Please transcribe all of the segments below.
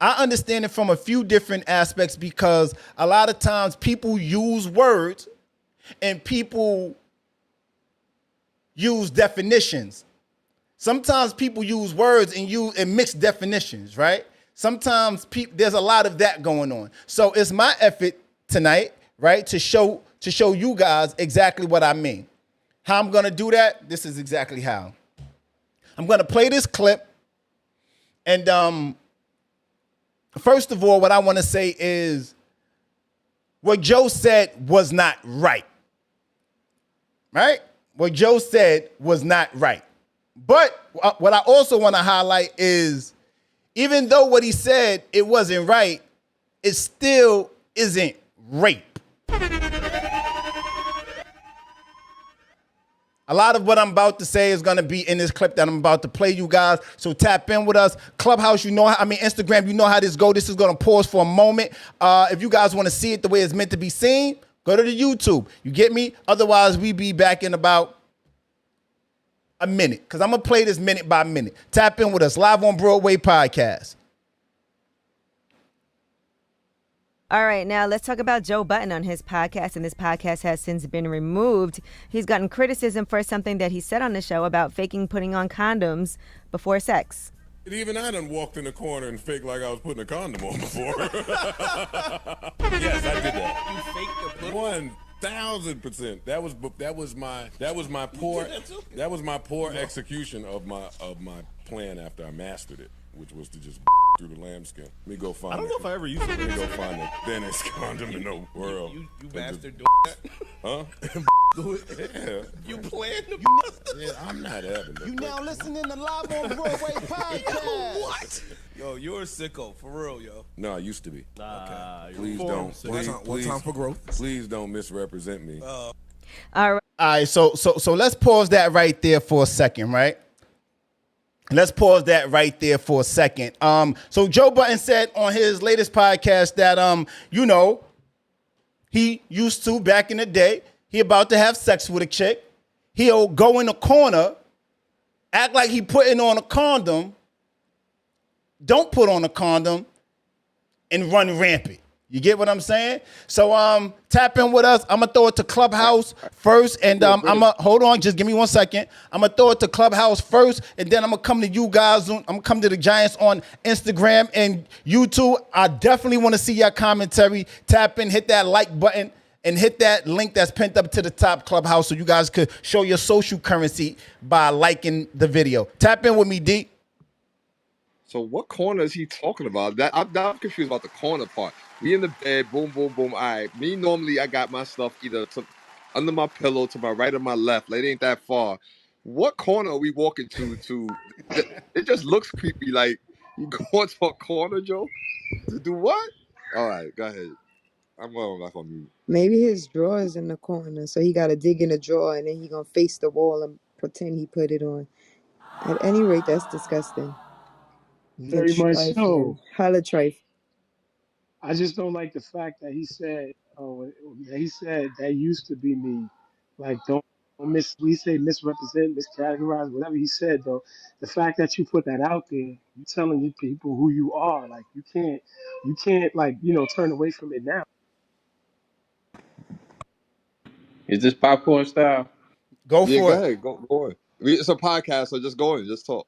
I understand it from a few different aspects because a lot of times people use words and people use definitions. Sometimes people use words and mix definitions, right? Sometimes there's a lot of that going on. So it's my effort tonight, right, to show you guys exactly what I mean. How I'm gonna do that? This is exactly how. I'm gonna play this clip, and first of all, what I want to say is what Joe said was not right. Right? What Joe said was not right. But what I also want to highlight is even though what he said it wasn't right, it still isn't rape. A lot of what I'm about to say is going to be in this clip that I'm about to play, you guys. So tap in with us. Clubhouse, Instagram, you know how this go. This is going to pause for a moment. If you guys want to see it the way it's meant to be seen, go to the YouTube. You get me? Otherwise, we be back in about a minute because I'm going to play this minute by minute. Tap in with us. Live on Broadway podcast. All right, now let's talk about Joe Budden on his podcast, and this podcast has since been removed. He's gotten criticism for something that he said on the show about faking putting on condoms before sex. Even I done walked in the corner and faked like I was putting a condom on before. Yes, I did that. You faked the 1,000%. That was my poor execution of my plan after I mastered it, which was to just through the lambskin. Let me go find it. I don't know if I ever used it. Let me go find the thinnest condom in the world. You bastard doing that? Huh? Yeah. You playing the Yeah, I'm not having it. You now listening to Live on Broadway podcast. What? Yo, you're a sicko, for real, yo. No, I used to be. Okay. Please don't. One time for growth. Please don't misrepresent me. All right. All right, so let's pause that right there for a second, right? Let's pause that right there for a second. So Joe Budden said on his latest podcast that he used to back in the day, he about to have sex with a chick. He'll go in a corner, act like he putting on a condom, don't put on a condom, and run rampant. You get what I'm saying? So tap in with us. I'm gonna throw it to Clubhouse first, and hold on, just give me 1 second. I'm gonna throw it to Clubhouse first, and then I'm gonna come to you guys. I'm gonna come to the Giants on Instagram and YouTube. I definitely want to see your commentary. Tap in, hit that like button, and hit that link that's pinned up to the top, Clubhouse, so you guys could show your social currency by liking the video. Tap in with me, D. So what corner is he talking about? I'm confused about the corner part. We in the bed, boom, boom, boom. All right. Me, normally, I got my stuff either under my pillow, to my right or my left. Like, it ain't that far. What corner are we walking to? It just looks creepy. Like, you going to a corner, Joe? To do what? All right, go ahead. I'm going back on mute. Maybe his drawer is in the corner, so he got to dig in the drawer, and then he going to face the wall and pretend he put it on. At any rate, that's disgusting. Very much so. Hella trife. I just don't like the fact that he said that used to be me. Like, don't misrepresent, miscategorize, whatever he said, though. The fact that you put that out there, you telling you people who you are. Like, you can't turn away from it now. Is this popcorn style? Go Yeah, for go it. ahead. Go on. It's a podcast, so just go in. Just talk.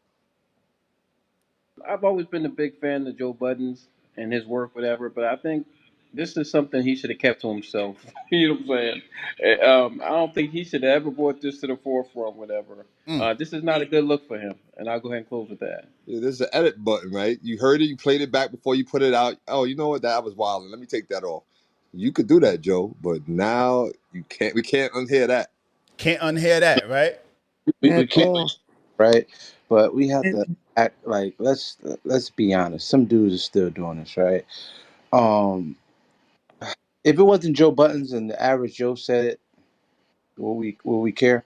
I've always been a big fan of Joe Budden's and his work, whatever, but I think this is something he should have kept to himself. You know what I'm saying? I don't think he should have ever brought this to the forefront, whatever. This is not a good look for him, and I'll go ahead and close with that. Yeah, there's an edit button, right? You heard it, you played it back before you put it out. Oh, you know what? That was wild. Let me take that off. You could do that, Joe, but now you can't. We can't unhear that. Can't unhear that, right? We can't, right? But we have to act like let's be honest. Some dudes are still doing this, right? If it wasn't Joe Budden's and the average Joe said it, will we care?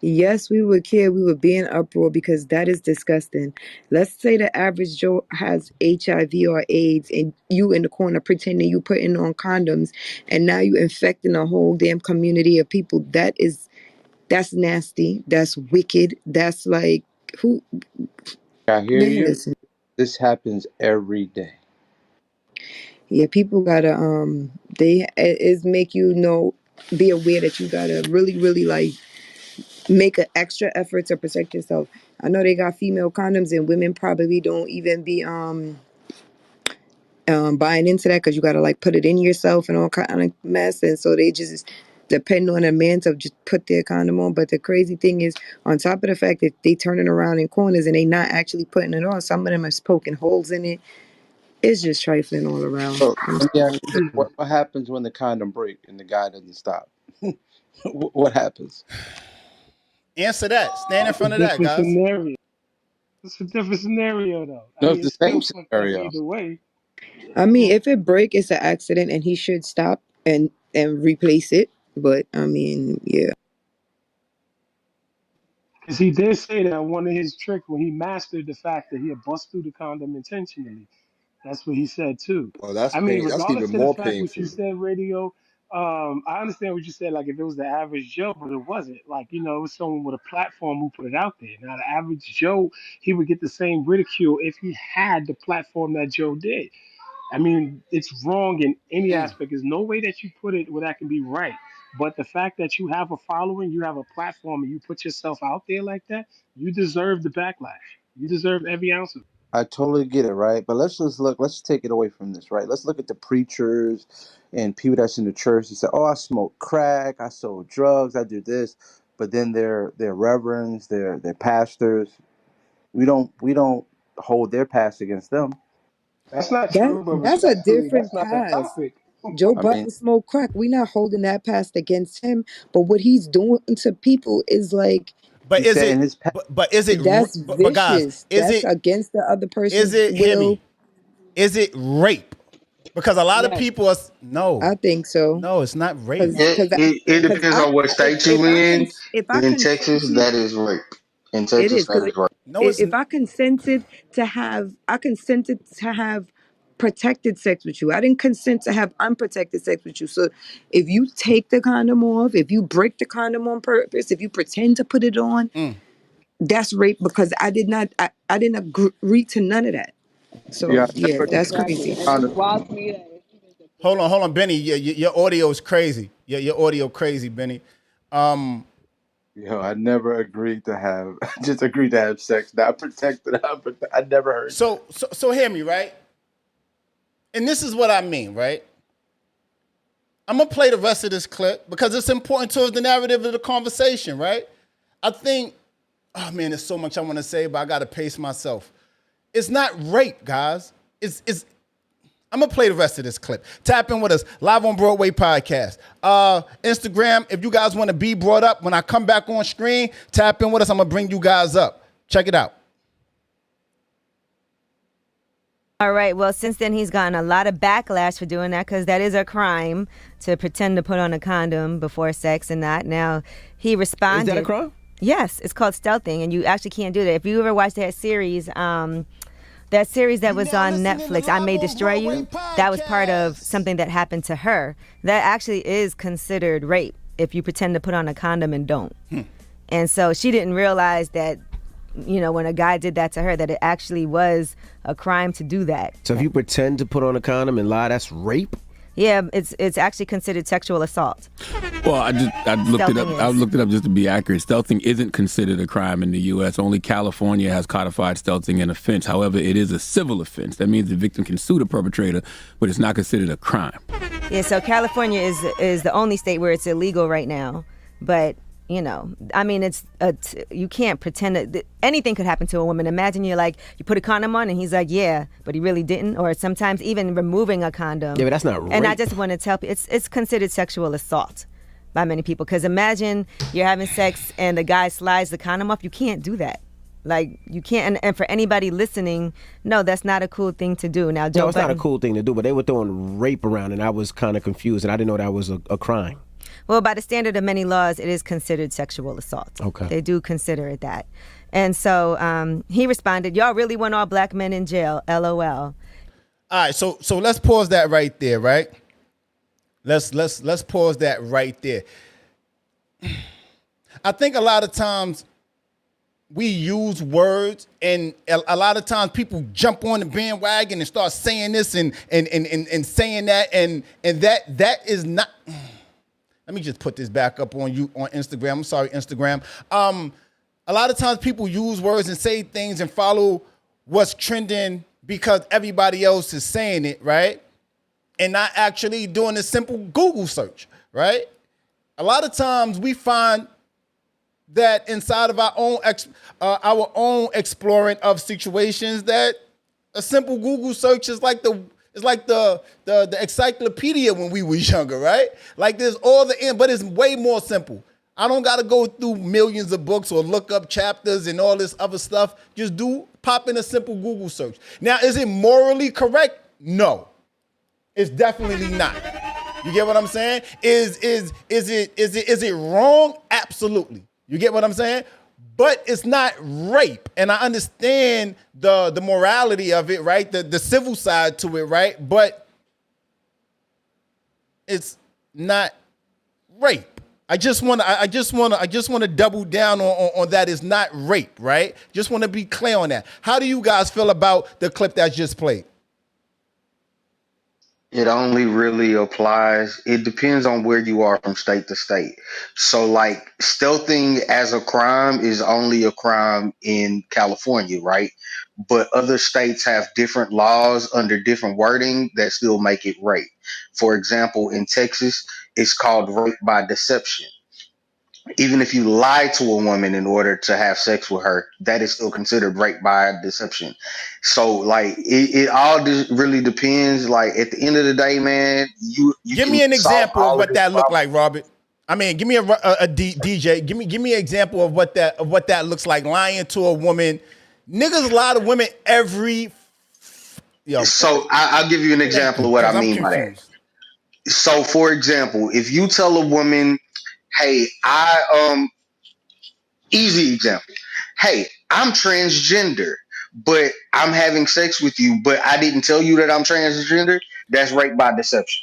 Yes, we would care. We would be in uproar because that is disgusting. Let's say the average Joe has HIV or AIDS and you in the corner pretending you putting on condoms and now you infecting a whole damn community of people. That's nasty. That's wicked. That's like, who? I hear you. Listen. This happens every day. Yeah, people gotta it is make you know, be aware that you gotta really, really like make an extra effort to protect yourself. I know they got female condoms and women probably don't even be buying into that because you gotta like put it in yourself and all kind of mess, and so they just depend on a man to just put their condom on. But the crazy thing is, on top of the fact that they turning around in corners and they not actually putting it on, some of them are poking holes in it. It's just trifling all around. So let me ask you this: what happens when the condom break and the guy doesn't stop? What happens? Answer that. Stand in It's a front of that, different guys. scenario. It's a different scenario, though. I No, mean, it's the it's still same fucked up scenario. either way. I mean, if it break, it's an accident, and he should stop and replace it. But I mean, yeah. Because he did say that one of his tricks when he mastered the fact that he had bust through the condom intentionally. That's what he said too. Well, that's I mean, pain. That's even regardless of the more fact what you painful. said, radio, I understand what you said. Like if it was the average Joe, but it wasn't. Like it was someone with a platform who put it out there. Now the average Joe, he would get the same ridicule if he had the platform that Joe did. I mean, it's wrong in any aspect. There's no way that you put it where that can be right. But the fact that you have a following, you have a platform, and you put yourself out there like that, you deserve the backlash. You deserve every ounce of it. I totally get it, right? But let's just look. Let's take it away from this, right? Let's look at the preachers and people that's in the church and say, "Oh, I smoke crack, I sold drugs, I do this," but then they're reverends, they're pastors. We don't hold their past against them. That's not That true, but that's a respectfully, that's different not the past. topic. Joe I mean, Budden smoked crack. We not holding that past against him, but what he's doing to people is like he But is said in it? his past. But is it? that's But guys, vicious. That's against the other Is person's it? Hear will. me. Is it rape? Because a lot of Yes, people are no, I think so. no, it's not rape. Cause, It, cause, it, it cause depends I, on what state you in. if I In Texas, consented, that is rape. In it Texas, is. that Cause is rape. No, it's if I consented I consented to have protected sex with you. I didn't consent to have unprotected sex with you. So if you take the condom off, if you break the condom on purpose, if you pretend to put it on, that's rape because I didn't agree to none of that. Yeah, So I yeah, never that's Exactly. crazy. And it kind just of. wilds me that if even the hold on, Benny. Your audio is crazy. Your audio crazy, Benny. I never agreed to have just agreed to have sex, not protected. I never heard that. So hear me, right? And this is what I mean, right? I'm gonna play the rest of this clip because it's important towards the narrative of the conversation, right? I think, oh man, there's so much I want to say, but I gotta pace myself. It's not rape, guys. It's I'm gonna play the rest of this clip. Tap in with us live on Broadway podcast. Instagram, if you guys want to be brought up when I come back on screen, tap in with us. I'm gonna bring you guys up. Check it out. All right. Well, since then, he's gotten a lot of backlash for doing that because that is a crime to pretend to put on a condom before sex and that. Now, he responded. Is that a crime? Yes. It's called stealthing, and you actually can't do that. If you ever watched that series that was on Netflix, I May Destroy You, that was part of something that happened to her. That actually is considered rape if you pretend to put on a condom and don't. And so she didn't realize that, when a guy did that to her, that it actually was a crime to do that. So if you pretend to put on a condom and lie, that's rape? Yeah, it's actually considered sexual assault. Well, I looked it up. Stealthing I is. looked it up just to be accurate. Stealthing isn't considered a crime in the U.S. Only California has codified stealthing an offense. However, it is a civil offense. That means the victim can sue the perpetrator, but it's not considered a crime. Yeah, so California is the only state where it's illegal right now. But you can't pretend that anything could happen to a woman. Imagine you put a condom on and he's like, yeah, but he really didn't. Or sometimes even removing a condom. Yeah, but that's not rape. And I just want to tell people, it's considered sexual assault by many people. Because imagine you're having sex and the guy slides the condom off. You can't do that. Like, you can't. And for anybody listening, no, that's not a cool thing to do. Now, Joe No, it's not a Budden- cool thing to do, but they were throwing rape around, and I was kind of confused, and I didn't know that was a crime. Well, by the standard of many laws, it is considered sexual assault. Okay. They do consider it that. And so he responded, y'all really want all black men in jail, LOL. All right, so let's pause that right there, right? Let's pause that right there. I think a lot of times we use words, and a lot of times people jump on the bandwagon and start saying this and saying that, and that is not. Let me just put this back up on you on Instagram. I'm sorry, Instagram. A lot of times people use words and say things and follow what's trending because everybody else is saying it, right? And not actually doing a simple Google search, right? A lot of times we find that inside of our own exploring of situations, that a simple Google search is like the encyclopedia when we was younger, right? Like there's all the end, but it's way more simple. I don't got to go through millions of books or look up chapters and all this other stuff. Just pop in a simple Google search. Now, is it morally correct? No, it's definitely not. You get what I'm saying? Is it wrong? Absolutely. You get what I'm saying? But it's not rape. And I understand the morality of it, right? The civil side to it, right? But it's not rape. I just want to double down on that. It's not rape, right? Just want to be clear on that. How do you guys feel about the clip that just played? It only really applies. It depends on where you are from state to state. So, like, stealthing as a crime is only a crime in California, right? But other states have different laws under different wording that still make it rape. For example, in Texas, it's called rape by deception. Even if you lie to a woman in order to have sex with her, that is still considered rape by deception. So, like, it all really depends. Like, at the end of the day, man, you give me an example of what that looked like, Robert. I mean, give me a DJ. Give me an example of what that looks like. Lying to a woman, niggas lie to women every. So I'll give you an example of what I mean by that. So, for example, if you tell a woman, hey, easy example. Hey, I'm transgender, but I'm having sex with you, but I didn't tell you that I'm transgender. That's rape by deception.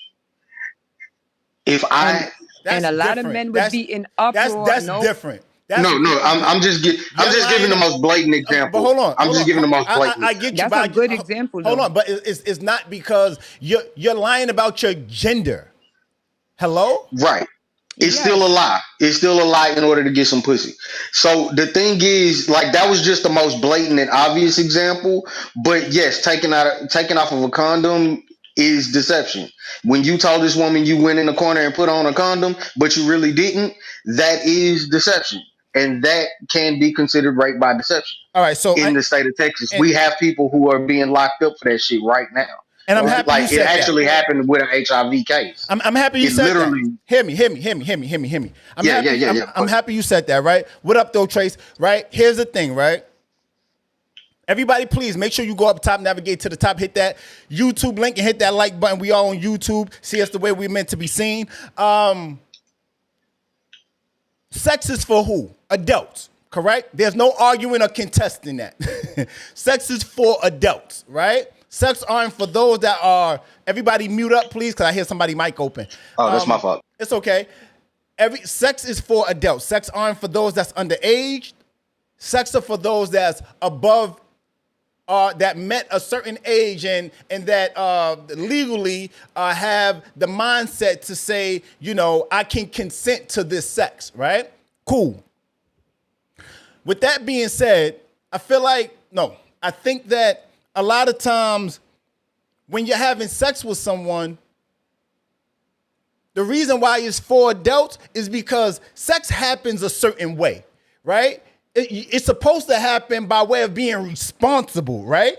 And a lot of men would be in uproar. That's different. I'm just giving the most blatant example. But hold on. I'm just giving the most blatant. I get you. That's a good example. Hold on, but it's not because you're lying about your gender. Hello? Right. It's still a lie. It's still a lie in order to get some pussy. So the thing is, like, that was just the most blatant and obvious example. But yes, taking off of a condom is deception. When you told this woman you went in the corner and put on a condom, but you really didn't, that is deception. And that can be considered rape by deception. All right. So in the state of Texas, we have people who are being locked up for that shit right now. And I'm happy you said that. It actually happened with an HIV case. I'm happy you said that. Hear me. I'm happy you said that, right? What up, though, Trace? Right? Here's the thing, right? Everybody, please make sure you go up top, navigate to the top, hit that YouTube link, and hit that like button. We all on YouTube. See us the way we're meant to be seen. Sex is for who? Adults, correct? There's no arguing or contesting that. Sex is for adults, right? Sex aren't for those that are. Everybody mute up, please, because I hear somebody mic open. Oh, that's my fault. It's okay. Sex is for adults. Sex aren't for those that's underage. Sex are for those that's above, that met a certain age and that legally have the mindset to say, I can consent to this sex, right? Cool. With that being said, I think that a lot of times when you're having sex with someone, the reason why it's for adults is because sex happens a certain way, right? It's supposed to happen by way of being responsible, right?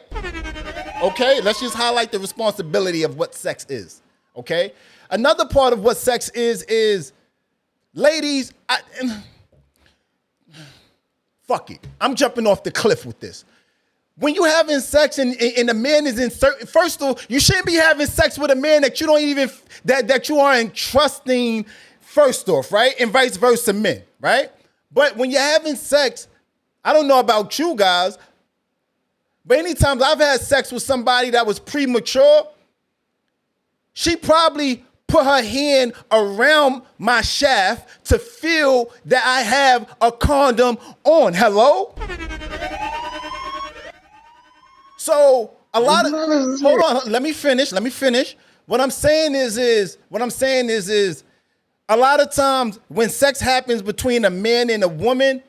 Okay, let's just highlight the responsibility of what sex is, okay? Another part of what sex is ladies, fuck it. I'm jumping off the cliff with this. When you having sex and a man is in certain, first of all, you shouldn't be having sex with a man that you don't even, that you aren't trusting first off, right? And vice versa, men, right? But when you're having sex, I don't know about you guys, but anytime I've had sex with somebody that was premature, she probably put her hand around my shaft to feel that I have a condom on. Hello? So a lot of hold on, let me finish. What I'm saying is a lot of times when sex happens between a man and a woman,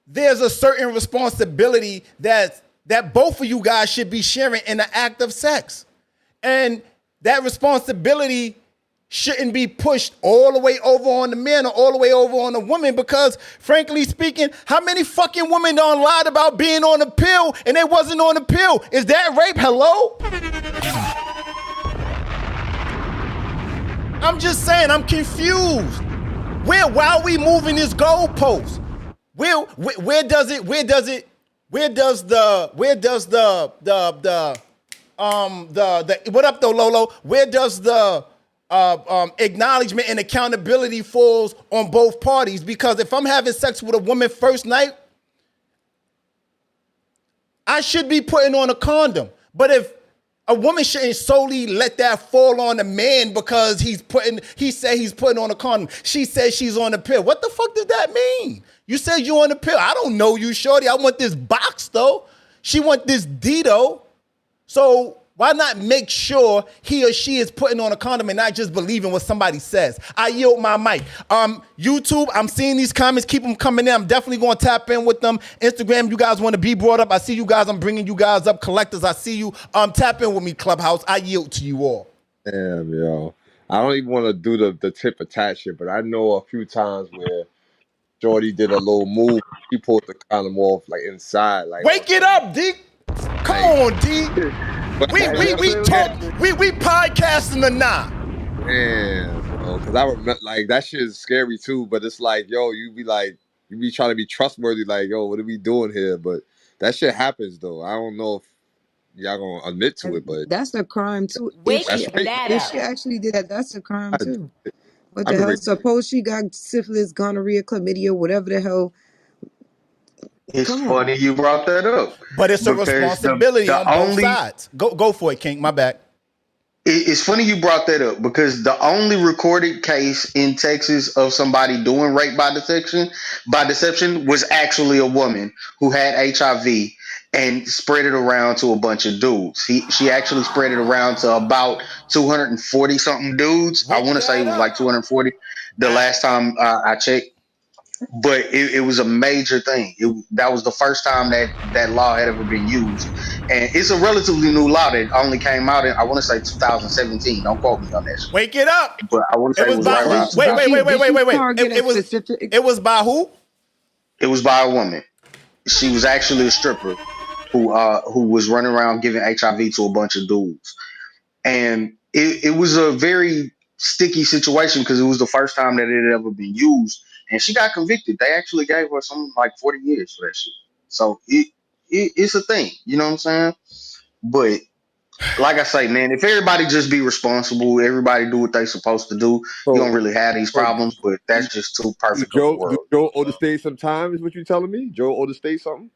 there's a certain responsibility that both of you guys should be sharing in the act of sex. And that responsibility shouldn't be pushed all the way over on the man or all the way over on the woman, because frankly speaking, how many fucking women done lied about being on a pill and they wasn't on a pill? Is that rape? Hello? I'm just saying, I'm confused. Why are we moving this goalpost? Where does the what up though, Lolo? Where does the acknowledgement and accountability falls on both parties? Because if I'm having sex with a woman first night, I should be putting on a condom. But if a woman shouldn't solely let that fall on a man because he said he's putting on a condom. She says she's on a pill. What the fuck does that mean? You said you on a pill. I don't know you, shorty. I want this box though. She want this Dito. So why not make sure he or she is putting on a condom and not just believing what somebody says? I yield my mic. YouTube, I'm seeing these comments. Keep them coming in. I'm definitely going to tap in with them. Instagram, you guys want to be brought up. I see you guys. I'm bringing you guys up. Collectors, I see you. Tap in with me, Clubhouse. I yield to you all. Damn, yo. I don't even want to do the tip attach shit, but I know a few times where Jordy did a little move. He pulled the condom off like inside. Like, wake it up, D. Come on, D. We podcasting or not? Man, bro, because I remember like that shit is scary too. But it's like, yo, you be trying to be trustworthy. Like, yo, what are we doing here? But that shit happens though. I don't know if y'all gonna admit to it, but That's a crime too. Wake If she actually did that, that's a crime too. What I've the been hell? Suppose she got syphilis, gonorrhea, chlamydia, whatever the hell. It's Come on. funny you brought that up. But it's a Because responsibility on both only sides. Go for it, King. My bad. It's funny you brought that up because the only recorded case in Texas of somebody doing rape by deception was actually a woman who had HIV and spread it around to a bunch of dudes. She actually spread it around to about 240 something dudes. I want to say it was like 240 the last time I checked. But it was a major thing. That was the first time that law had ever been used, and it's a relatively new law that only came out in, I want to say 2017. Don't quote me on that shit. Wake it up. But I want to It say it was was by right around. who? Wait. Specific. It was by who? It was by a woman. She was actually a stripper who was running around giving HIV to a bunch of dudes, and it was a very sticky situation because it was the first time that it had ever been used. And she got convicted. They actually gave her something like 40 years for that shit. So it's a thing. You know what I'm saying? But like I say, man, if everybody just be responsible, everybody do what they supposed to do, you don't really have these problems. But that's just too perfect of a Do world. Joe owe the state some time? Is what you telling me? Joe owe the state something?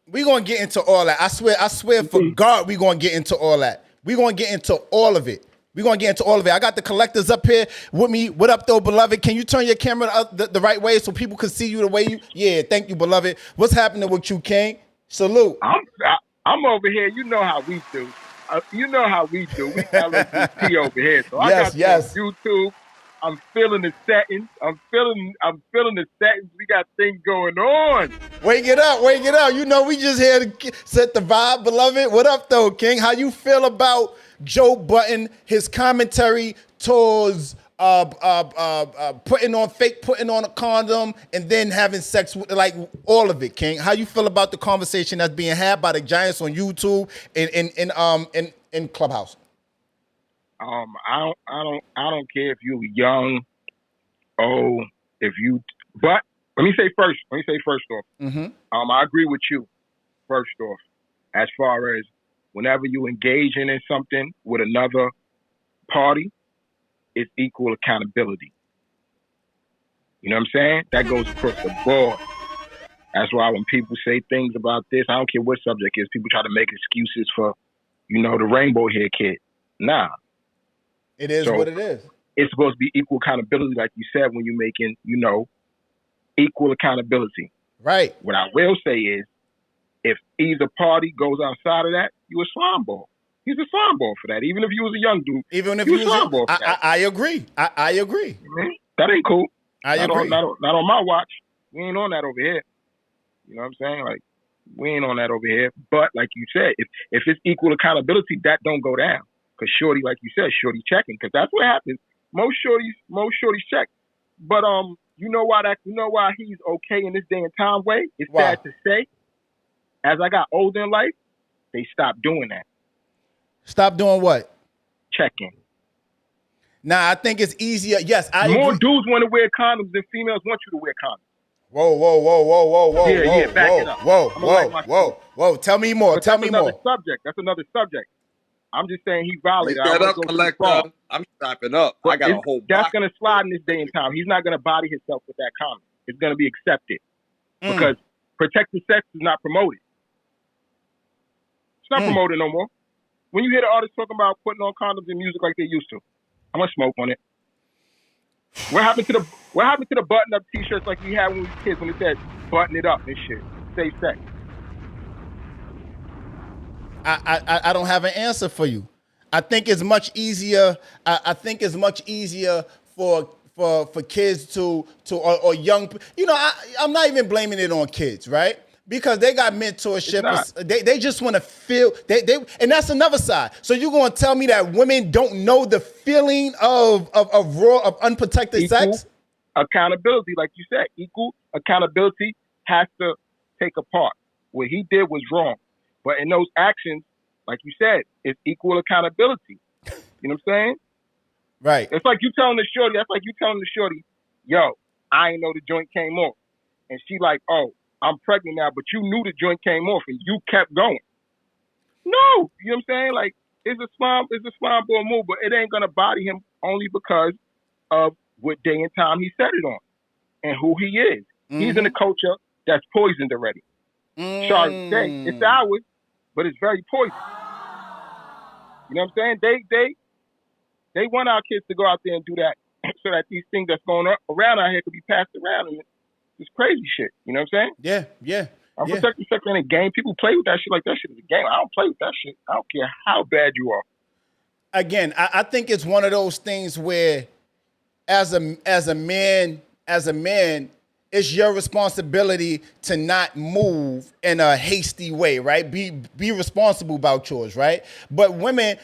We're gonna get into all that. I swear for God, we're gonna get into all that. We're gonna get into all of it. I got the collectors up here with me. What up, though, beloved? Can you turn your camera up the right way so people can see you the way you? Yeah, thank you, beloved. What's happening with you, King? Salute. I'm over here. You know how we do. We LSP over here. So I got you on YouTube. I'm feeling the settings. I'm feeling the settings. We got things going on. Wake it up. You know we just here to set the vibe, beloved. What up, though, King? How you feel about Joe Budden, his commentary towards putting on a condom and then having sex with, like, all of it, King? How you feel about the conversation that's being had by the Giants on YouTube and in Clubhouse? I don't care if you're young, old, but let me say first off. Mm-hmm. I agree with you. First off, as far as whenever you engaging in something with another party, it's equal accountability. You know what I'm saying? That goes across the board. That's why when people say things about this, I don't care what subject it is, people try to make excuses for, the rainbow hair kid. Nah. It is So what it is. it's supposed to be equal accountability, like you said, when you're making, equal accountability. Right. What I will say is, if either party goes outside of that, you a slime ball. He's a slime ball for that. Even if you was a young dude, Even if you you a was, slime ball for that. I agree. I agree. That ain't cool. I not agree. Not on my watch. We ain't on that over here. You know what I'm saying? Like, we ain't on that over here. But like you said, if it's equal accountability, that don't go down. Because shorty, like you said, shorty checking. Because that's what happens. Most shorties check. But you know why he's okay in this day and time way? It's sad to say. As I got older in life, they stopped doing that. Stop doing what? Checking. Nah, I think it's easier. Yes, More agree. dudes want to wear condoms than females want you to wear condoms. Whoa. Yeah, back it up. Whoa. Tell me more. But Tell me more. That's another subject. I'm just saying he violated. Wake that up, collector. I'm strapping up. But I got a whole box. That's going to slide in this day and time. He's not going to body himself with that condom. It's going to be accepted. Because protected sex is not promoted. It's not promoted no more. When you hear the artists talking about putting on condoms in music like they used to, I'm going to smoke on it. What happened to the button-up T-shirts like we had when we were kids when it said "button it up" and shit, safe sex? I don't have an answer for you. I think it's much easier. I think it's much easier for kids to or young. I'm not even blaming it on kids, right? Because they got mentorship. They just want to feel they and that's another side. So you're gonna tell me that women don't know the feeling of unprotected sex? Accountability, like you said, equal accountability has to take a part. What he did was wrong. But in those actions, like you said, it's equal accountability. You know what I'm saying? Right. It's like you telling the shorty, yo, I ain't know the joint came off. And she like, oh, I'm pregnant now, but you knew the joint came off and you kept going. No, you know what I'm saying? Like, it's a slime ball move, but it ain't gonna body him only because of what day and time he set it on and who he is. He's in a culture that's poisoned already. Sorry to say, it's ours, but it's very poisoned. You know what I'm saying? They want our kids to go out there and do that so that these things that's going on around out here could be passed around, and it's crazy shit. You know what I'm saying? Yeah. Unprotected sex ain't a game. People play with that shit like that shit is a game. I don't play with that shit. I don't care how bad you are. Again, I think it's one of those things where as a man, it's your responsibility to not move in a hasty way, right? Be responsible about yours, right? But women,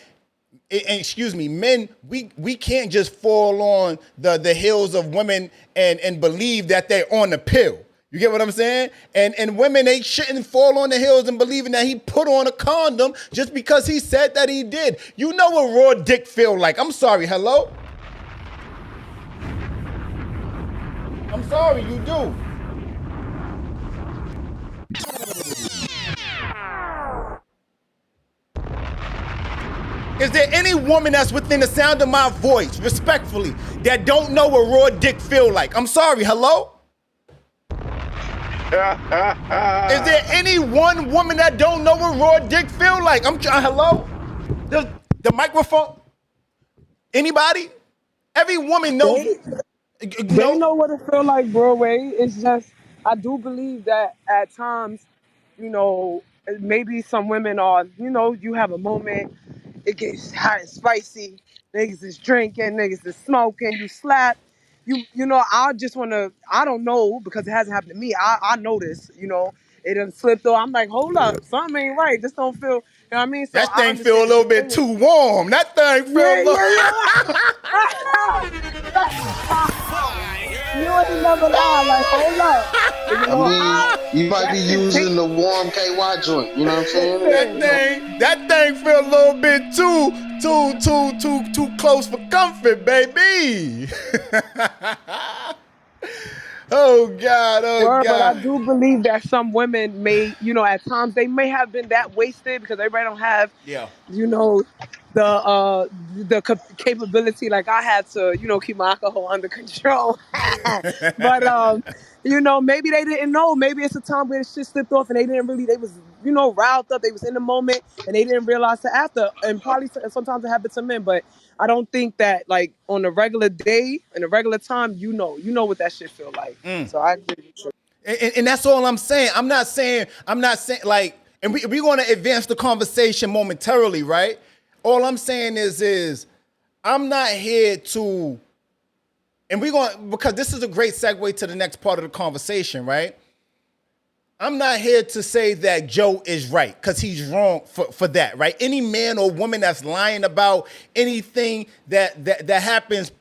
men, we can't just fall on the heels of women and believe that they're on the pill. You get what I'm saying? And women, they shouldn't fall on the heels and believing that he put on a condom just because he said that he did. You know what raw dick feel like. I'm sorry, hello? I'm sorry, you do. Is there any woman that's within the sound of my voice, respectfully, that don't know what raw dick feel like? I'm sorry, hello? Is there any one woman that don't know what raw dick feel like? Hello? The microphone? Anybody? Every woman knows. They know what it feel like, Broadway. It's just, I do believe that at times, maybe some women are, you have a moment, it gets hot and spicy, niggas is drinking, niggas is smoking, you slap. I just want to, I don't know, because it hasn't happened to me. I notice, it done slipped off. I'm like, hold up, something ain't right. This don't feel, you know what I mean? So that thing feel a little bit too warm. That thing feel a little... You ain't never lie, like, hold up. I mean, you might be using the warm KY joint, you know what I'm saying? That thing feel a little bit too close for comfort, baby. Oh God. But I do believe that some women may, at times they may have been that wasted because everybody don't have, the capability like I had to, keep my alcohol under control. But maybe they didn't know. Maybe it's a time where shit slipped off and they didn't really. They was, riled up. They was in the moment and they didn't realize it after. And probably sometimes it happens to men. But I don't think that like on a regular day, in a regular time, you know what that shit feel like. So I agree with you. And that's all I'm saying. I'm not saying like, and we're going to advance the conversation momentarily, right? All I'm saying is I'm not here to, and we're going, because this is a great segue to the next part of the conversation, right? I'm not here to say that Joe is right, because he's wrong for that, right? Any man or woman that's lying about anything that happens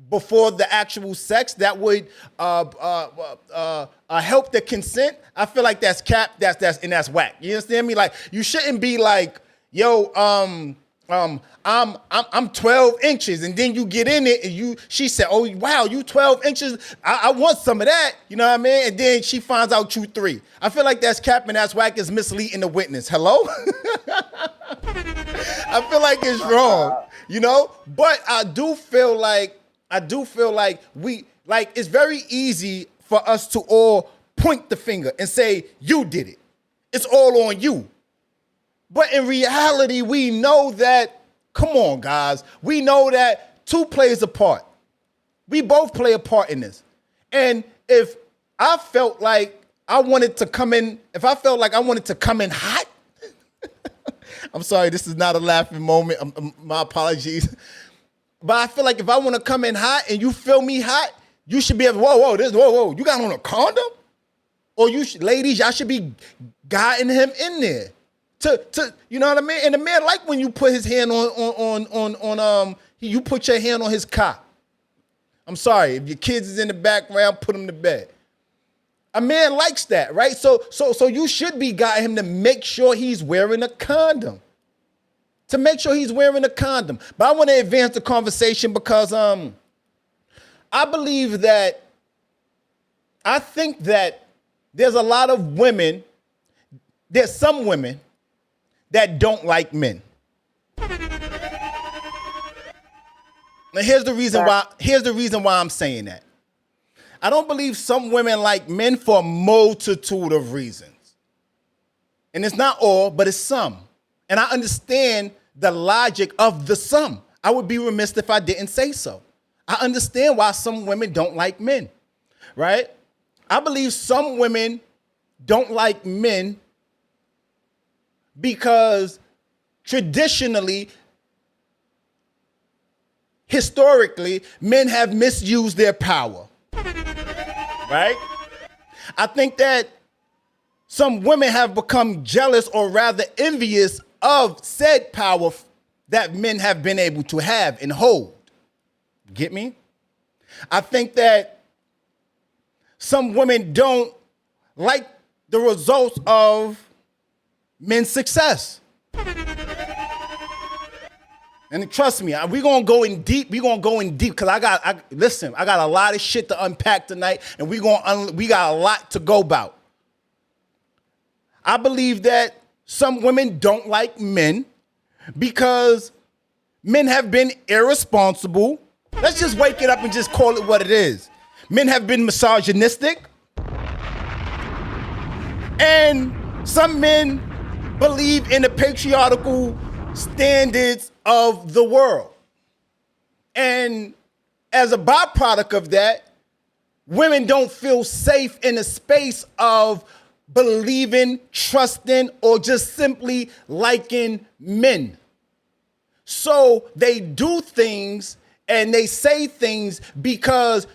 before the actual sex that would help the consent, I feel like that's cap, that's whack. You understand me? Like, you shouldn't be like, yo, I'm 12 inches, and then you get in it and she said, oh wow, you 12 inches. I want some of that. You know what I mean? And then she finds out you 3. I feel like that's cap and that's whack, is misleading the witness. Hello? I feel like it's wrong, you know? But I do feel like it's very easy for us to all point the finger and say, you did it. It's all on you. But in reality, we know that, come on, guys, we know that 2 plays a part. We both play a part in this. And if I felt like I wanted to come in hot, I'm sorry, this is not a laughing moment. My apologies. But I feel like if I want to come in hot and you feel me hot, you should be able, whoa, you got on a condom? Or ladies, y'all should be guiding him in there. To you know what I mean? And the man like when you put his hand you put your hand on his cock. I'm sorry, if your kids is in the background, put them to bed. A man likes that, right? So you should be guiding him to make sure he's wearing a condom. But I want to advance the conversation because I think that there's a lot of women, there's some women that don't like men. Now here's the reason why I'm saying that. I don't believe some women like men for a multitude of reasons. And it's not all, but it's some. And I understand the logic of the some. I would be remiss if I didn't say so. I understand why some women don't like men, right? I believe some women don't like men because traditionally, historically, men have misused their power, right? I think that some women have become jealous or rather envious of said power that men have been able to have and hold. Get me? I think that some women don't like the results of men's success. And trust me, we're going to go in deep. Because I got a lot of shit to unpack tonight, and we got a lot to go about. I believe that some women don't like men because men have been irresponsible. Let's just wake it up and just call it what it is. Men have been misogynistic. And some men believe in the patriarchal standards of the world. And as a byproduct of that, women don't feel safe in a space of believing, trusting, or just simply liking men. So they do things and they say things because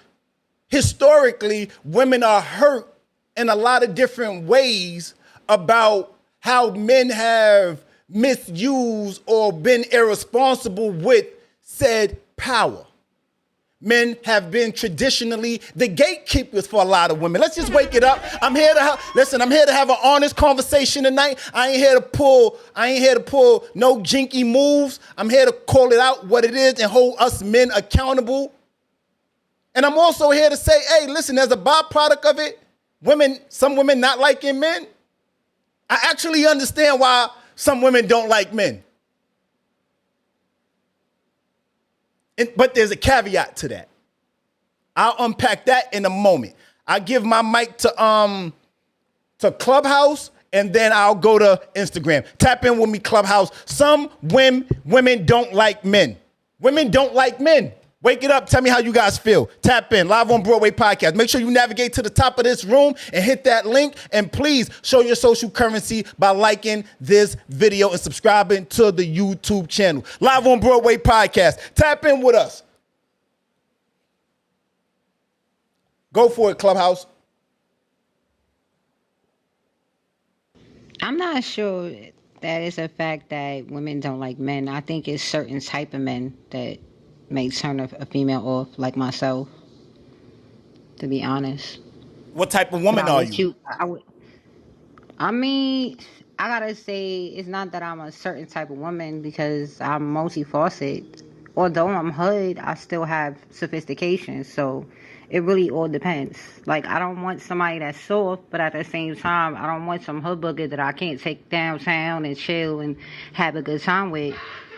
historically women are hurt in a lot of different ways about how men have misused or been irresponsible with said power. Men have been traditionally the gatekeepers for a lot of women. Let's just wake it up. I'm here to have an honest conversation tonight. I ain't here to pull no jinky moves. I'm here to call it out what it is and hold us men accountable. And I'm also here to say, hey, listen, as a byproduct of it, some women not liking men, I actually understand why some women don't like men. But there's a caveat to that. I'll unpack that in a moment. I give my mic to Clubhouse, and then I'll go to Instagram. Tap in with me, Clubhouse. Some women don't like men. Women don't like men. Wake it up. Tell me how you guys feel. Tap in. Live on Broadway podcast. Make sure you navigate to the top of this room and hit that link. And please show your social currency by liking this video and subscribing to the YouTube channel. Live on Broadway podcast. Tap in with us. Go for it, Clubhouse. I'm not sure that it's a fact that women don't like men. I think it's certain type of men that may turn a female off, like myself, to be honest. What type of woman are you? I mean, I gotta say, it's not that I'm a certain type of woman because I'm multifaceted. Although I'm hood, I still have sophistication. So it really all depends. Like, I don't want somebody that's soft, but at the same time, I don't want some hood booger that I can't take downtown and chill and have a good time with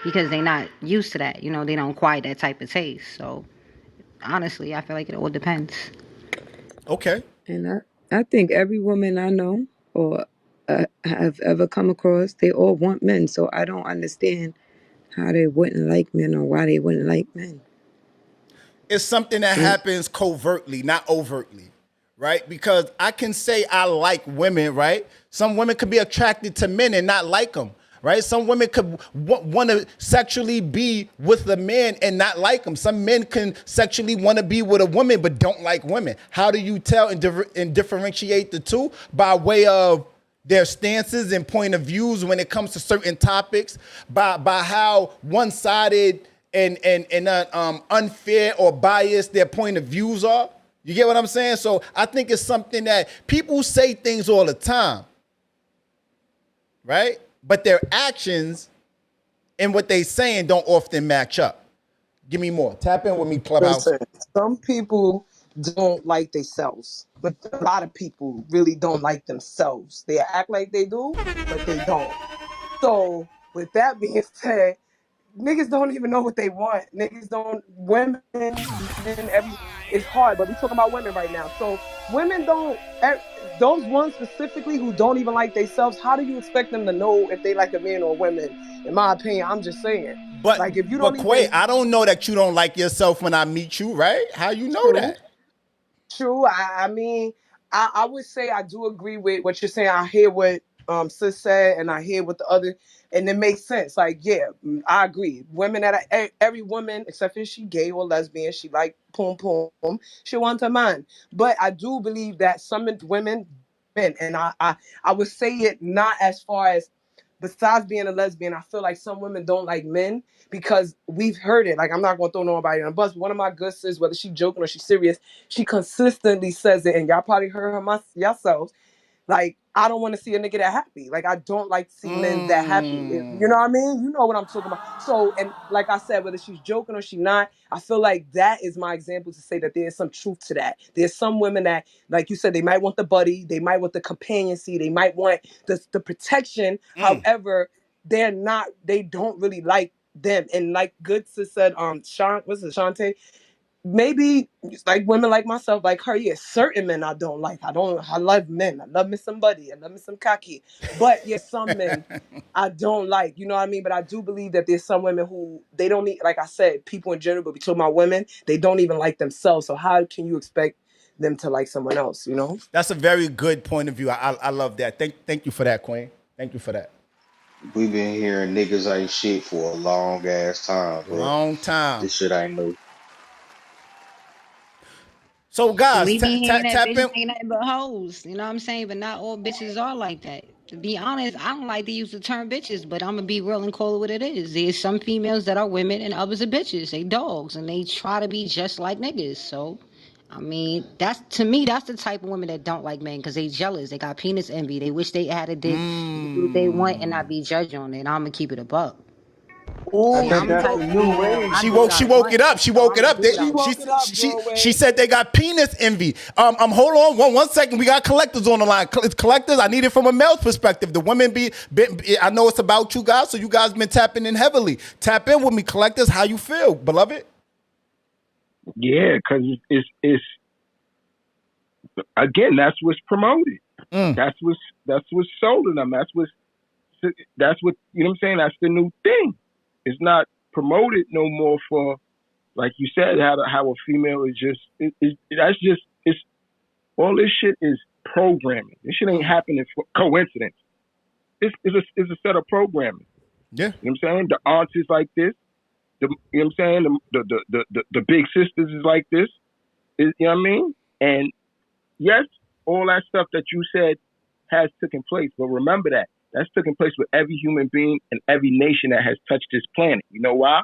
because they're not used to that. You know, they don't quite that type of taste. So honestly, I feel like it all depends. Okay. And I think every woman I know or have ever come across, they all want men. So I don't understand how they wouldn't like men or why they wouldn't like men. It's something that happens covertly, not overtly, right? Because I can say I like women, right? Some women could be attracted to men and not like them, right? Some women could want to sexually be with a man and not like him. Some men can sexually want to be with a woman but don't like women. How do you tell and differentiate the two? By way of their stances and point of views when it comes to certain topics, by how one-sided and unfair or biased their point of views are. You get what I'm saying? So I think it's something that people say things all the time, right? But their actions and what they saying don't often match up. Give me more. Tap in with me, Clubhouse. Listen, some people don't like themselves, but a lot of people really don't like themselves. They act like they do, but they don't. So, with that being said, niggas don't even know what they want. Women, men, it's hard, but we're talking about women right now. So, women those ones specifically who don't even like themselves, how do you expect them to know if they like a man or a woman? In my opinion, I'm just saying. But like, if you but don't Quay, I don't know that you don't like yourself when I meet you, right? How you know that? True. I mean, I would say I do agree with what you're saying. I hear what sis said, and I hear what the other, and it makes sense. Like, yeah, I agree. Every woman, except if she gay or lesbian, she like poom poom, she wants a man. But I do believe that some women, men, and I would say it not as far as, besides being a lesbian, I feel like some women don't like men because we've heard it. Like, I'm not going to throw nobody on the bus, but one of my good sis, whether she joking or she's serious, she consistently says it, and y'all probably heard her yourselves. Like, I don't want to see a nigga that happy. Like, I don't like to see men that happy. You know what I mean? You know what I'm talking about. So, and like I said, whether she's joking or she's not, I feel like that is my example to say that there's some truth to that. There's some women that, like you said, they might want the buddy, they might want the companionship, they might want the protection. However, they don't really like them. And like good sis said, Shantae? Maybe like women like myself, like her, yeah, certain men I don't like. I love men. I love me somebody. I love me some cocky. But yeah, some men I don't like. You know what I mean? But I do believe that there's some women who they don't need, like I said, people in general, but we talk about women, they don't even like themselves. So how can you expect them to like someone else, you know? That's a very good point of view. I love that. Thank you for that, Queen. Thank you for that. We've been hearing niggas ain't shit for a long ass time, bro. Long time. This shit ain't new. So guys, We be hearing that tap bitches in. ain't nothing but hoes. You know what I'm saying? But not all bitches are like that. To be honest, I don't like to use the term bitches, but I'm gonna be real and call it what it is. There's some females that are women and others are bitches. They dogs and they try to be just like niggas. So, I mean, that's the type of women that don't like men because they jealous. They got penis envy. They wish they had a dick. They do what they want and not be judged on it. And I'm gonna keep it a buck. Oh, See, I'm the type of female, I She do what woke I want, it up. She so woke it I'ma up. do what I want. She said they got penis envy. Hold on one second. We got collectors on the line. Collectors, I need it from a male's perspective. The women I know it's about you guys, so you guys been tapping in heavily. Tap in with me, collectors. How you feel, beloved? Yeah, because it's again, that's what's promoted. That's what's sold to them. That's what, you know what I'm saying? That's the new thing. It's not promoted no more for, like you said, how a female is just that's just it's all this shit is programming. This shit ain't happening for coincidence. It's a set of programming. Yeah. You know what I'm saying? The aunts is like this. You know what I'm saying? The big sisters is like this. You know what I mean? And yes, all that stuff that you said has taken place. But remember that's taken place with every human being and every nation that has touched this planet. You know why?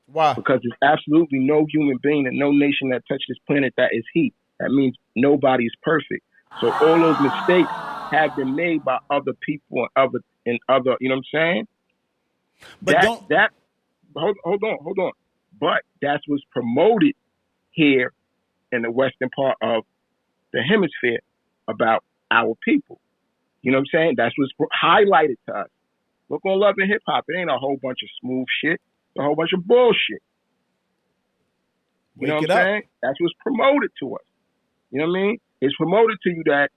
Why? Because there's absolutely no human being and no nation that touched this planet that is he. That means nobody's perfect. So all those mistakes have been made by other people and other, you know what I'm saying? But hold on. But that's what's promoted here in the western part of the hemisphere about our people. You know what I'm saying? That's what's highlighted to us. Look on Love and Hip Hop. It ain't a whole bunch of smooth shit. It's a whole bunch of bullshit. You know what I'm saying? That's what's promoted to us. You know what I mean? It's promoted to you that,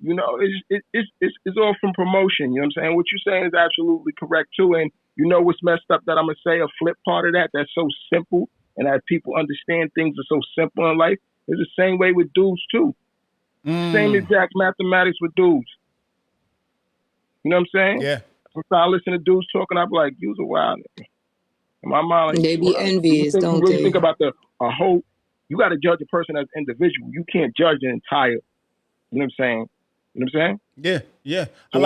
you know, it's all from promotion. You know what I'm saying? What you're saying is absolutely correct too. And you know what's messed up that I'm gonna say, a flip part of that's so simple, and as people understand things are so simple in life, it's the same way with dudes too. Same exact mathematics with dudes. You know what I'm saying? Yeah. If I listen to dudes talking, I'm like, you's a wild nigga. In my mind, like, They be envious, you don't really they? think about a whole. You got to judge a person as an individual. You can't judge an entire. You know what I'm saying? You know what I'm saying? Yeah, yeah. So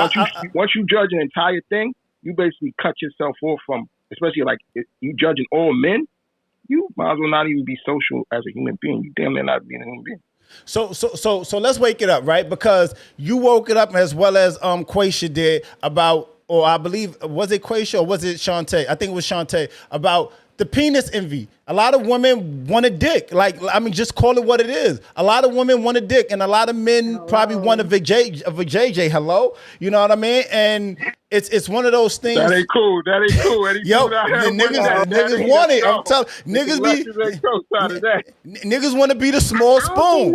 once you judge an entire thing, you basically cut yourself off from, especially like if you judging all men, you might as well not even be social as a human being. You damn near not being a human being. So let's wake it up, right? Because you woke it up as well as Quaisha did about, or I believe, was it Quaisha or was it Shantae? I think it was Shantae, about the penis envy. A lot of women want a dick. Like, I mean, just call it what it is. A lot of women want a dick, and a lot of men probably want a JJ. Hello, you know what I mean? And it's one of those things. That ain't cool. Yo, niggas want it. I'm telling niggas want to be the small spoon.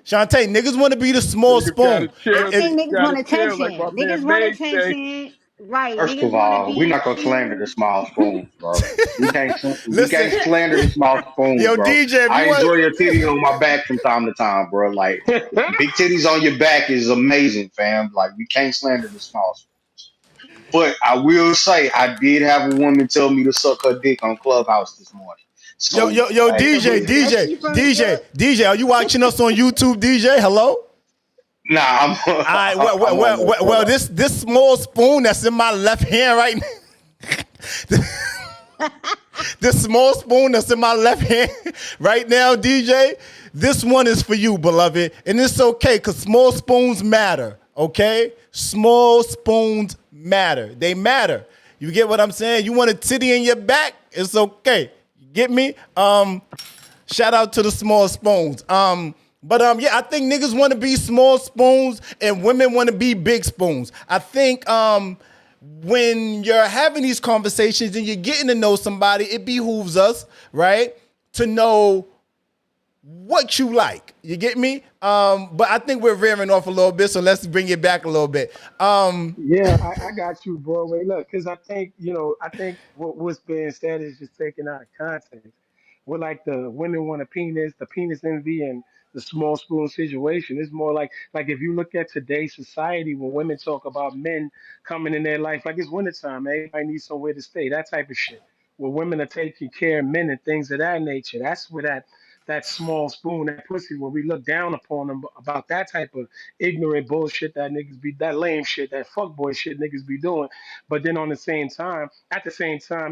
Shantae, niggas want to be the small spoon. I think niggas want attention. Niggas want attention. Right. First Niggas of want to all, we're be not gonna slander the seen. small spoons, bro. We can't Listen, slander the small spoons, yo, bro. DJ, I enjoy your titties on my back from time to time, bro. Like big titties on your back is amazing, fam. Like we can't slander the small spoons. But I will say I did have a woman tell me to suck her dick on Clubhouse this morning. So yo, hey, DJ, are you watching us on YouTube, DJ? Hello? nah, I'm All right, I'm well, this small spoon that's in my left hand right now. This small spoon that's in my left hand right now, DJ, this one is for you, beloved. And it's okay, because small spoons matter, okay? Small spoons matter. They matter. You get what I'm saying? You want a titty in your back? It's okay. You get me? Shout out to the small spoons. But yeah, I think niggas want to be small spoons and women want to be big spoons. I think when you're having these conversations and you're getting to know somebody, it behooves us, right, to know what you like. You get me? But I think we're veering off a little bit, so let's bring it back a little bit. Yeah, I got you, Broadway. Look, because I think, I think what's being said is just taken out of context. With like the women want a penis, the penis envy, and the small spoon situation. It's more like if you look at today's society, when women talk about men coming in their life, like it's wintertime, everybody needs somewhere to stay, that type of shit. Where women are taking care of men and things of that nature. That's where that small spoon, that pussy, where we look down upon them about that type of ignorant bullshit that niggas be, that lame shit, that fuckboy shit niggas be doing. But then at the same time,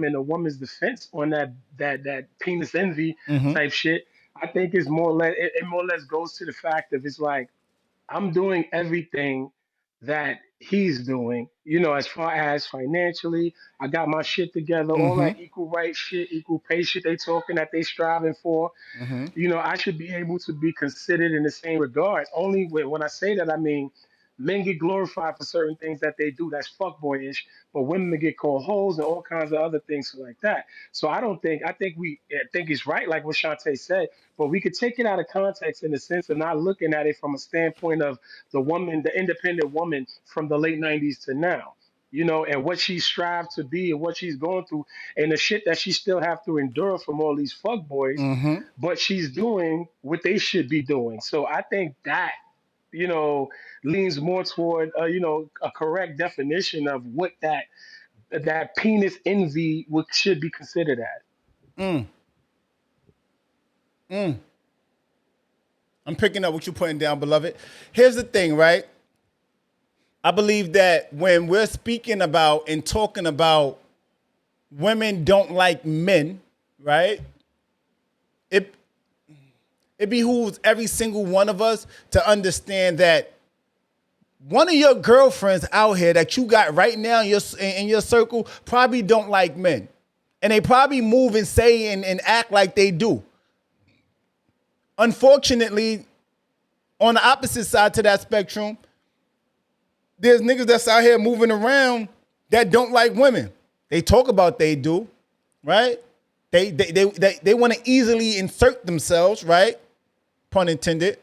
in a woman's defense on that penis envy type shit, I think it's more or less it more or less goes to the fact of, it's like, I'm doing everything that he's doing, as far as financially, I got my shit together, all that equal right shit, equal pay shit they talking that they striving for. I should be able to be considered in the same regards. Only when I say that, I mean men get glorified for certain things that they do. That's fuckboyish, but women get called hoes and all kinds of other things like that. So I think it's right, like what Shantae said, but we could take it out of context in the sense of not looking at it from a standpoint of the woman, the independent woman from the late '90s to now. you know, and what she strived to be and what she's going through and the shit that she still have to endure from all these fuck boys, but she's doing what they should be doing. So I think that, you know, leans more toward, you know, a correct definition of what that penis envy should be considered as. Mm. Mm. I'm picking up what you're putting down, beloved. Here's the thing, right? I believe that when we're speaking about and talking about women don't like men, right? It behooves every single one of us to understand that one of your girlfriends out here that you got right now in your circle probably don't like men. And they probably move and say and act like they do. Unfortunately, on the opposite side to that spectrum, there's niggas that's out here moving around that don't like women. They talk about they do, right? They want to easily insert themselves, right? Pun intended.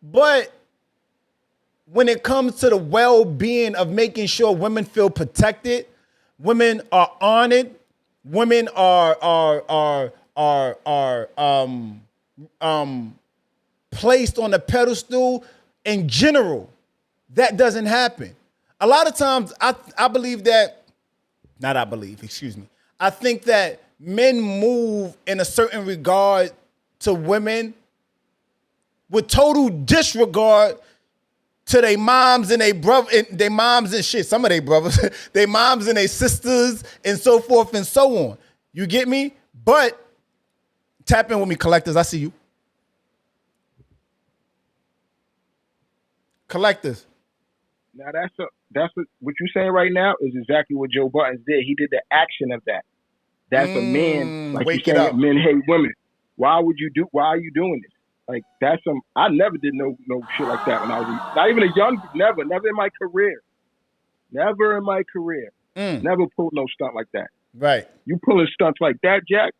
But when it comes to the well-being of making sure women feel protected, women are honored, women are placed on a pedestal in general, that doesn't happen. A lot of times, I believe that, not I believe, excuse me. I think that men move in a certain regard to women with total disregard to their moms and their moms and shit. Some of their brothers, their moms and their sisters, and so forth and so on. You get me? But tap in with me, collectors. I see you. Collectors. Now what you're saying right now is exactly what Joe Budden did. He did the action of that. That's a man, like you saying, men hate women. Why are you doing this? Like I never did no shit like that when I was not even a young, never in my career. Never in my career. Never pulled no stunt like that. Right. You pulling stunts like that, Jack,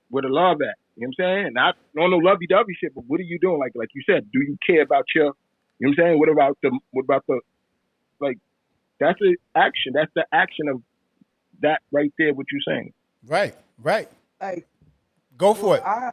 where the love at? You know what I'm saying? Not on no lovey-dovey shit, but what are you doing? Like you said, do you care about you know what I'm saying? What about the like that's the action. That's the action of that right there, what you're saying. Right. Like, go for it. I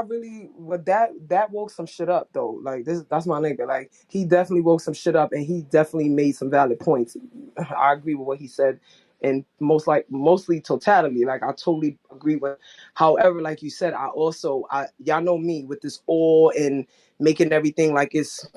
really, but that woke some shit up though. Like that's my nigga. Like he definitely woke some shit up, and he definitely made some valid points. I agree with what he said, and mostly totality. Like I totally agree with. However, like you said, y'all know me with this all and making everything like it's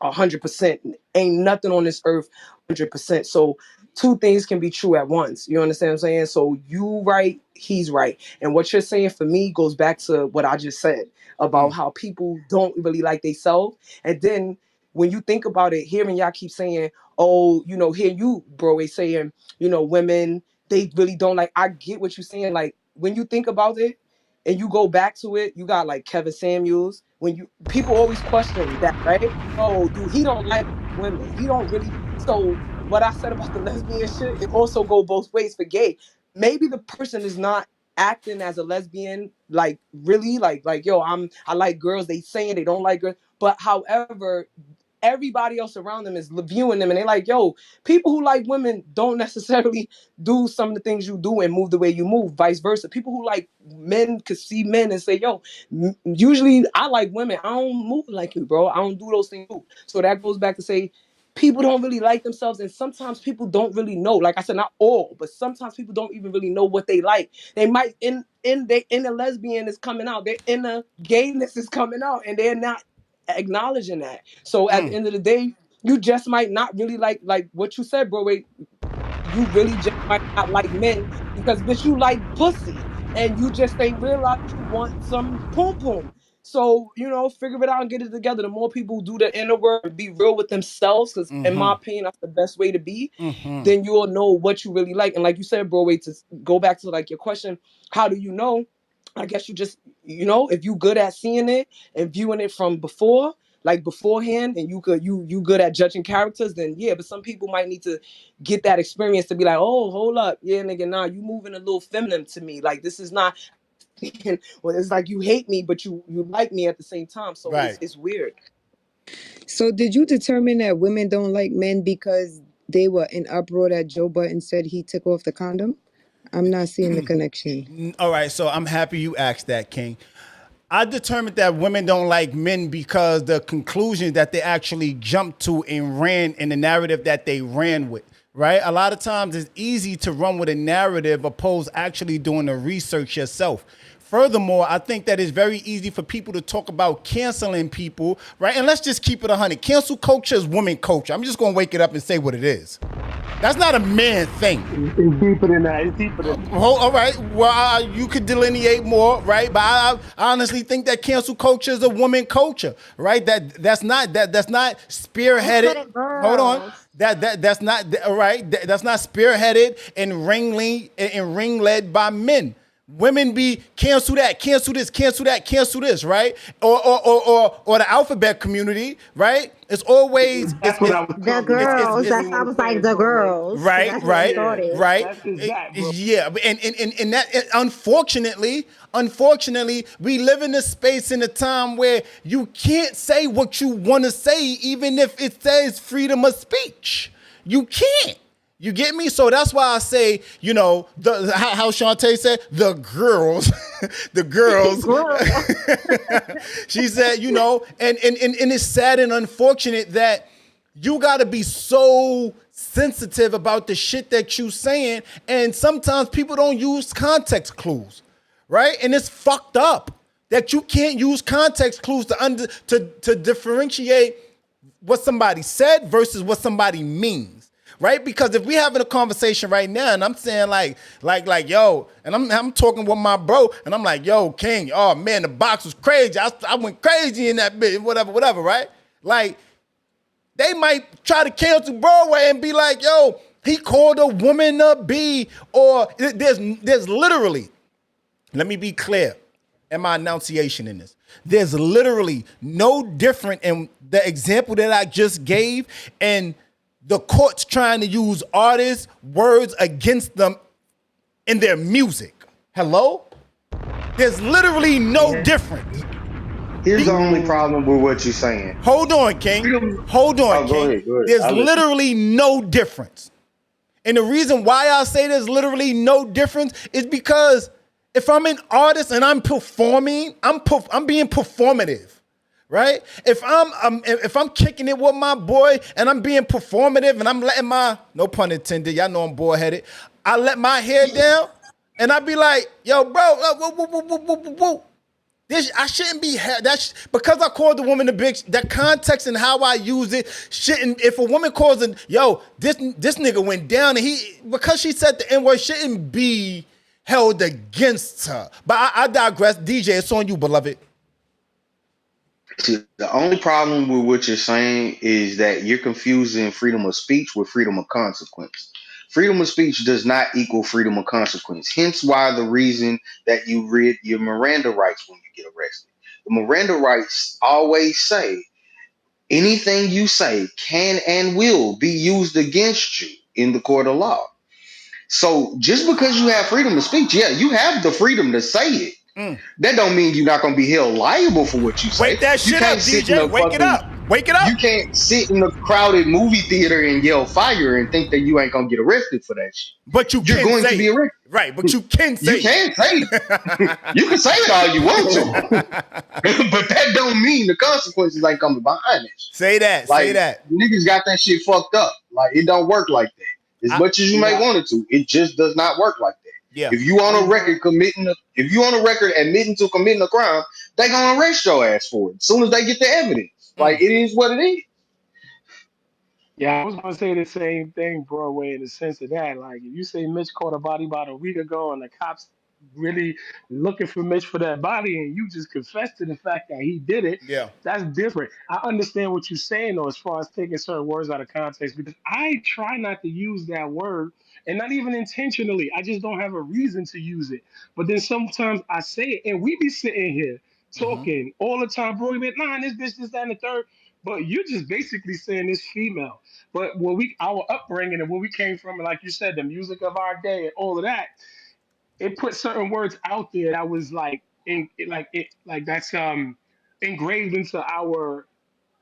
100%. Ain't nothing on this earth 100%. So two things can be true at once. You understand what I'm saying? So you right, he's right. And what you're saying for me goes back to what I just said about how people don't really like themselves. And then when you think about it, hearing y'all keep saying, oh, hear you, bro, saying, women, they really don't like, I get what you're saying. Like when you think about it and you go back to it, you got like Kevin Samuels. People always question that, right? Oh, dude, he don't like women. He don't really. So what I said about the lesbian shit, it also go both ways for gay. Maybe the person is not acting as a lesbian, like really, like yo, I like girls. They saying they don't like girls, but however, everybody else around them is viewing them, and they're like, yo, people who like women don't necessarily do some of the things you do and move the way you move. Vice versa, people who like men could see men and say, yo, usually I like women. I don't move like you, bro. I don't do those things too. So that goes back to say, people don't really like themselves, and sometimes people don't really know. Like I said, not all, but sometimes people don't even really know what they like. They might their inner lesbian is coming out, their inner gayness is coming out, and they're not acknowledging that. So at the end of the day, you just might not really like what you said, bro. You really just might not like men because bitch, you like pussy, and you just ain't realize you want some pum pum. So, figure it out and get it together. The more people do the inner work and be real with themselves, because in my opinion, that's the best way to be, then you'll know what you really like. And like you said, bro, to go back to like your question, how do you know? I guess you just, if you good at seeing it and viewing it from before, like beforehand, and you good at judging characters, then yeah, but some people might need to get that experience to be like, oh, hold up. Yeah, nigga, nah, you moving a little feminine to me. Like, this is not, well, it's like you hate me, but you like me at the same time. So Right. it's weird. So did you determine that women don't like men because they were in uproar that Joe Budden said he took off the condom? I'm not seeing the connection. All right, so I'm happy you asked that, King. I determined that women don't like men because the conclusion that they actually jumped to and ran in the narrative that they ran with, right? A lot of times it's easy to run with a narrative opposed actually doing the research yourself. Furthermore, I think that it's very easy for people to talk about canceling people, right? And let's just keep it 100. Cancel culture is women culture. I'm just going to wake it up and say what it is. That's not a man thing. It's deeper than that. It's deeper than that. All right. Well, you could delineate more, right? But I honestly think that cancel culture is a woman culture, right? That's not spearheaded. Hold on. That's not all right. That's not spearheaded and ring led by men. Women be cancel that, cancel this, cancel that, cancel this, right? Or the alphabet community, right? It's always That's what I was The talking about. girls. That's why I was like the girls. right, That's where it right, started. right. That's just that, bro. Yeah, and that unfortunately, we live in a space in a time where you can't say what you want to say, even if it says freedom of speech. You can't. You get me? So that's why I say, how Shantae said, the girls, the girls. She said, and it's sad and unfortunate that you got to be so sensitive about the shit that you saying, and sometimes people don't use context clues, right? And it's fucked up that you can't use context clues to differentiate what somebody said versus what somebody means. Right? Because if we having a conversation right now and I'm saying like, yo, and I'm talking with my bro and I'm like, yo, King, oh man, the box was crazy. I went crazy in that bitch, whatever, right? Like, they might try to cancel Broadway and be like, yo, he called a woman a B, or there's literally, let me be clear in my enunciation in this. There's literally no different in the example that I just gave and the courts trying to use artists' words against them in their music. Hello? There's literally no difference. Here's the only problem with what you're saying. Hold on, King. Hold on, King. Go ahead. There's literally no difference. And the reason why I say there's literally no difference is because if I'm an artist and I'm performing, I'm being performative. Right? If I'm kicking it with my boy and I'm being performative and I'm letting my, no pun intended, y'all know I'm bullheaded, I let my hair down and I be like, yo, bro, this I shouldn't be because I called the woman a bitch. That context and how I use it shouldn't. If a woman calls it, yo, this nigga went down and because she said the N-word shouldn't be held against her. But I digress. DJ, it's on you, beloved. See, the only problem with what you're saying is that you're confusing freedom of speech with freedom of consequence. Freedom of speech does not equal freedom of consequence. Hence why the reason that you read your Miranda rights when you get arrested. The Miranda rights always say anything you say can and will be used against you in the court of law. So just because you have freedom of speech, yeah, you have the freedom to say it. That don't mean you're not going to be held liable for what you say. Wake that shit up, DJ. Wake it up. Wake it up. You can't sit in a crowded movie theater and yell fire and think that you ain't going to get arrested for that shit. But you're going to be arrested. Right, but you can say it. You can say it. You can say it all you want to. But that don't mean the consequences ain't coming behind it. Say that. Like, say that. Niggas got that shit fucked up. Like, it don't work like that. As much as you may want it to, it just does not work like that. Yeah. If you on a record admitting to committing a crime, they gonna arrest your ass for it as soon as they get the evidence. Like, it is what it is. Yeah, I was gonna say the same thing, Broadway, in the sense of that. Like, if you say Mitch caught a body about a week ago, and the cops really looking for Mitch for that body, and you just confessed to the fact that he did it, yeah, that's different. I understand what you're saying, though, as far as taking certain words out of context, because I try not to use that word, and not even intentionally. I just don't have a reason to use it. But then sometimes I say it, and we be sitting here talking all the time, bro. You be like, nah, this bitch, this, that, and the third. But you're just basically saying this female. But our upbringing and where we came from, and like you said, the music of our day and all of that, it put certain words out there that was like that's engraved into our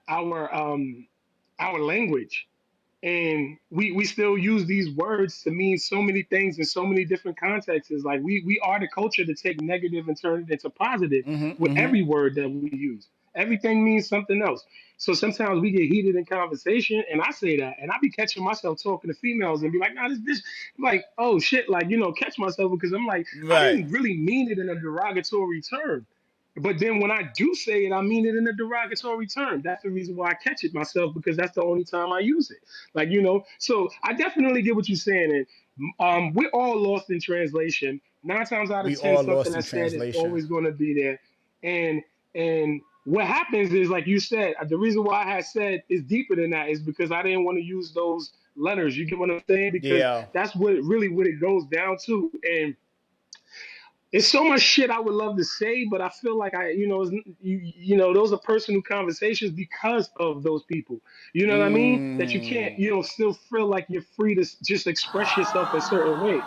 our language, and we still use these words to mean so many things in so many different contexts. Like we are the culture to take negative and turn it into positive with every word that we use. Everything means something else. So sometimes we get heated in conversation, and I say that, and I be catching myself talking to females and be like, "Nah, this." I'm like, "Oh shit!" Like catch myself because I'm like, I Right. didn't really mean it in a derogatory term. But then when I do say it, I mean it in a derogatory term. That's the reason why I catch it myself because that's the only time I use it. So I definitely get what you're saying. And we're all lost in translation. 9 times out of We ten, all something lost in that's said is translation. always going to be there. And what happens is, like you said, the reason why I had said is deeper than that is because I didn't want to use those letters. You get what I'm saying? Because Yeah. that's what it goes down to. And it's so much shit I would love to say, but I feel like those are personal conversations because of those people. You know what I mean? That you can't, still feel like you're free to just express yourself in certain ways.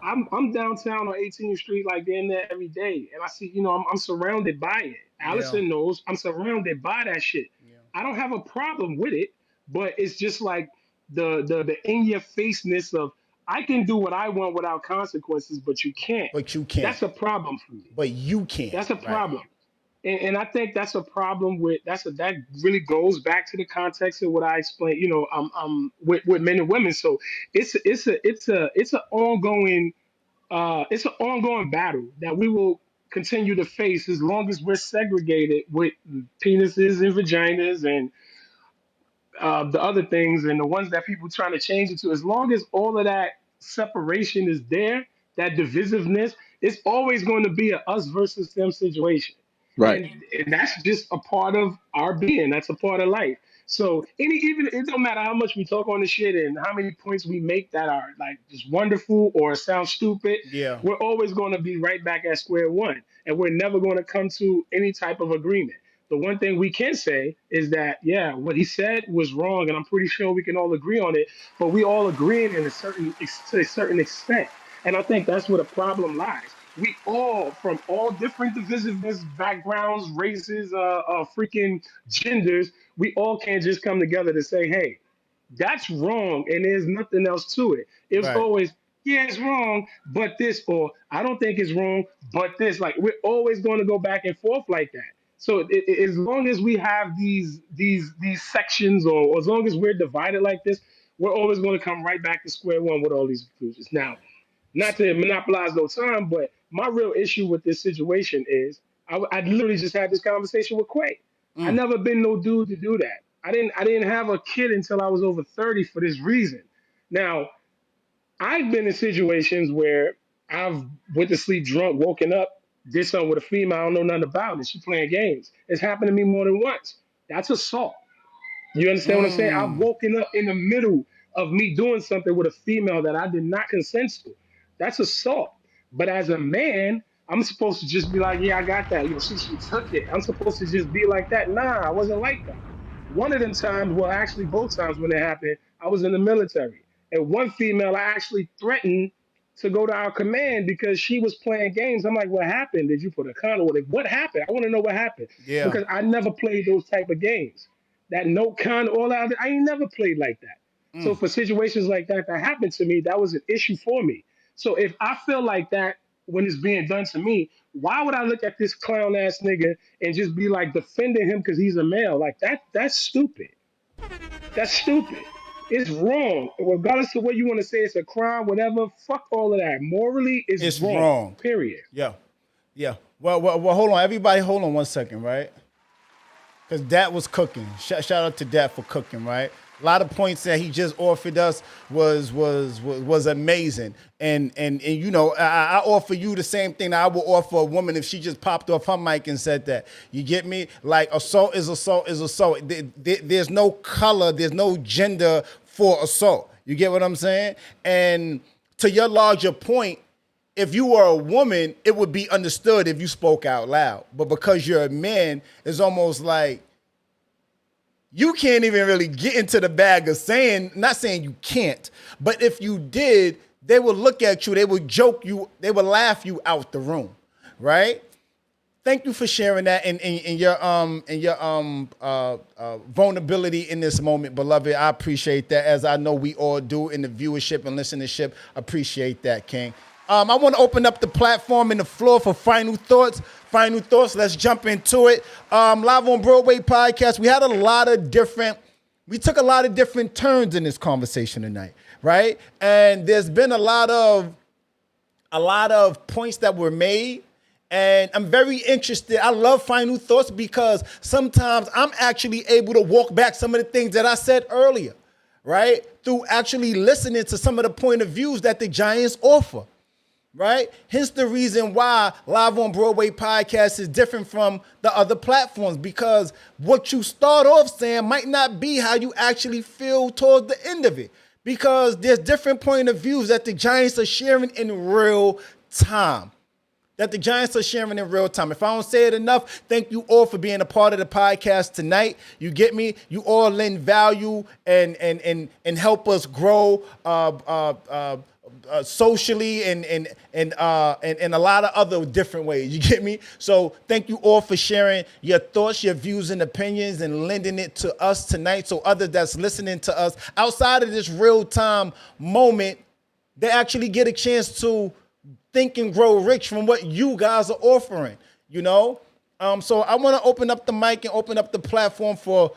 I'm downtown on 18th Street like damn near every day, and I see, I'm surrounded by it. Yeah. Allison knows I'm surrounded by that shit. I don't have a problem with it, but it's just like the in your faceness of I can do what I want without consequences, but you can't. But you can't. That's a problem for me. But you can't. That's a Right. problem. And I think that's a problem with that really goes back to the context of what I explained, with men and women. So it's an ongoing battle that we will continue to face as long as we're segregated with penises and vaginas and the other things and the ones that people trying to change it to. As long as all of that separation is there, that divisiveness, it's always going to be a us versus them situation. Right. And that's just a part of our being. That's a part of life. So even it don't matter how much we talk on the shit and how many points we make that are like just wonderful or sound stupid, Yeah. we're always going to be right back at square one, and we're never going to come to any type of agreement. The one thing we can say is that yeah, what he said was wrong, and I'm pretty sure we can all agree on it. But we all agreeing to a certain extent, and I think that's where the problem lies. We all, from all different divisiveness backgrounds, races, freaking genders, we all can't just come together to say, hey, that's wrong, and there's nothing else to it. It was Right. always, yeah, it's wrong, but this, or I don't think it's wrong, but this. Like we're always going to go back and forth like that. So as long as we have these sections, or as long as we're divided like this, we're always going to come right back to square one with all these conclusions. Now, not to monopolize no time, but my real issue with this situation is I literally just had this conversation with Quay. I never been no dude to do that. I didn't have a kid until I was over 30 for this reason. Now, I've been in situations where I've went to sleep drunk, woken up, did something with a female I don't know nothing about, and she playing games. It's happened to me more than once. That's assault. You understand what I'm saying? I've woken up in the middle of me doing something with a female that I did not consent to. That's assault. But as a man, I'm supposed to just be like, yeah, I got that. She took it. I'm supposed to just be like that. Nah, I wasn't like that. One of them times, well, actually both times when it happened, I was in the military. And one female, I actually threatened to go to our command because she was playing games. I'm like, what happened? Did you put a condom on it? What happened? I want to know what happened. Yeah. Because I never played those type of games. That no con, all that, I ain't never played like that. So for situations like that that happened to me, that was an issue for me. So if I feel like that when it's being done to me, why would I look at this clown ass nigga and just be like defending him because he's a male? Like that's stupid. That's stupid. It's wrong. Regardless of what you want to say, it's a crime, whatever. Fuck all of that. Morally, It's wrong. wrong. Period. Yeah. Yeah. Well, hold on. Everybody hold on 1 second, right? Because Dat was cooking. Shout out to Dat for cooking, right? A lot of points that he just offered us was amazing. And I offer you the same thing that I would offer a woman if she just popped off her mic and said that. You get me? Like assault is assault is assault. There's no color, there's no gender for assault. You get what I'm saying? And to your larger point, if you were a woman, it would be understood if you spoke out loud. But because you're a man, it's almost like you can't even really get into the bag of saying, not saying you can't, but if you did, they would look at you, they would joke you, they would laugh you out the room, right? thank you for sharing that and your vulnerability in this moment, beloved. I appreciate that, as I know we all do in the viewership and listenership. Appreciate that, King. I want to open up the platform and the floor for final thoughts. Final thoughts. Let's jump into it. Live on Broadway podcast. We took a lot of different turns in this conversation tonight, right? And there's been a lot of points that were made. And I'm very interested. I love final thoughts because sometimes I'm actually able to walk back some of the things that I said earlier, right? Through actually listening to some of the point of views that the Giants offer, right? Hence the reason why Live on Broadway podcast is different from the other platforms, because what you start off saying might not be how you actually feel towards the end of it, because there's different point of views that the Giants are sharing in real time. If I don't say it enough, thank you all for being a part of the podcast tonight. You get me? You all lend value and help us grow socially and a lot of other different ways. You get me? So thank you all for sharing your thoughts, your views and opinions, and lending it to us tonight, so others that's listening to us outside of this real time moment, they actually get a chance to think and grow rich from what you guys are offering, you know? So I want to open up the mic and open up the platform for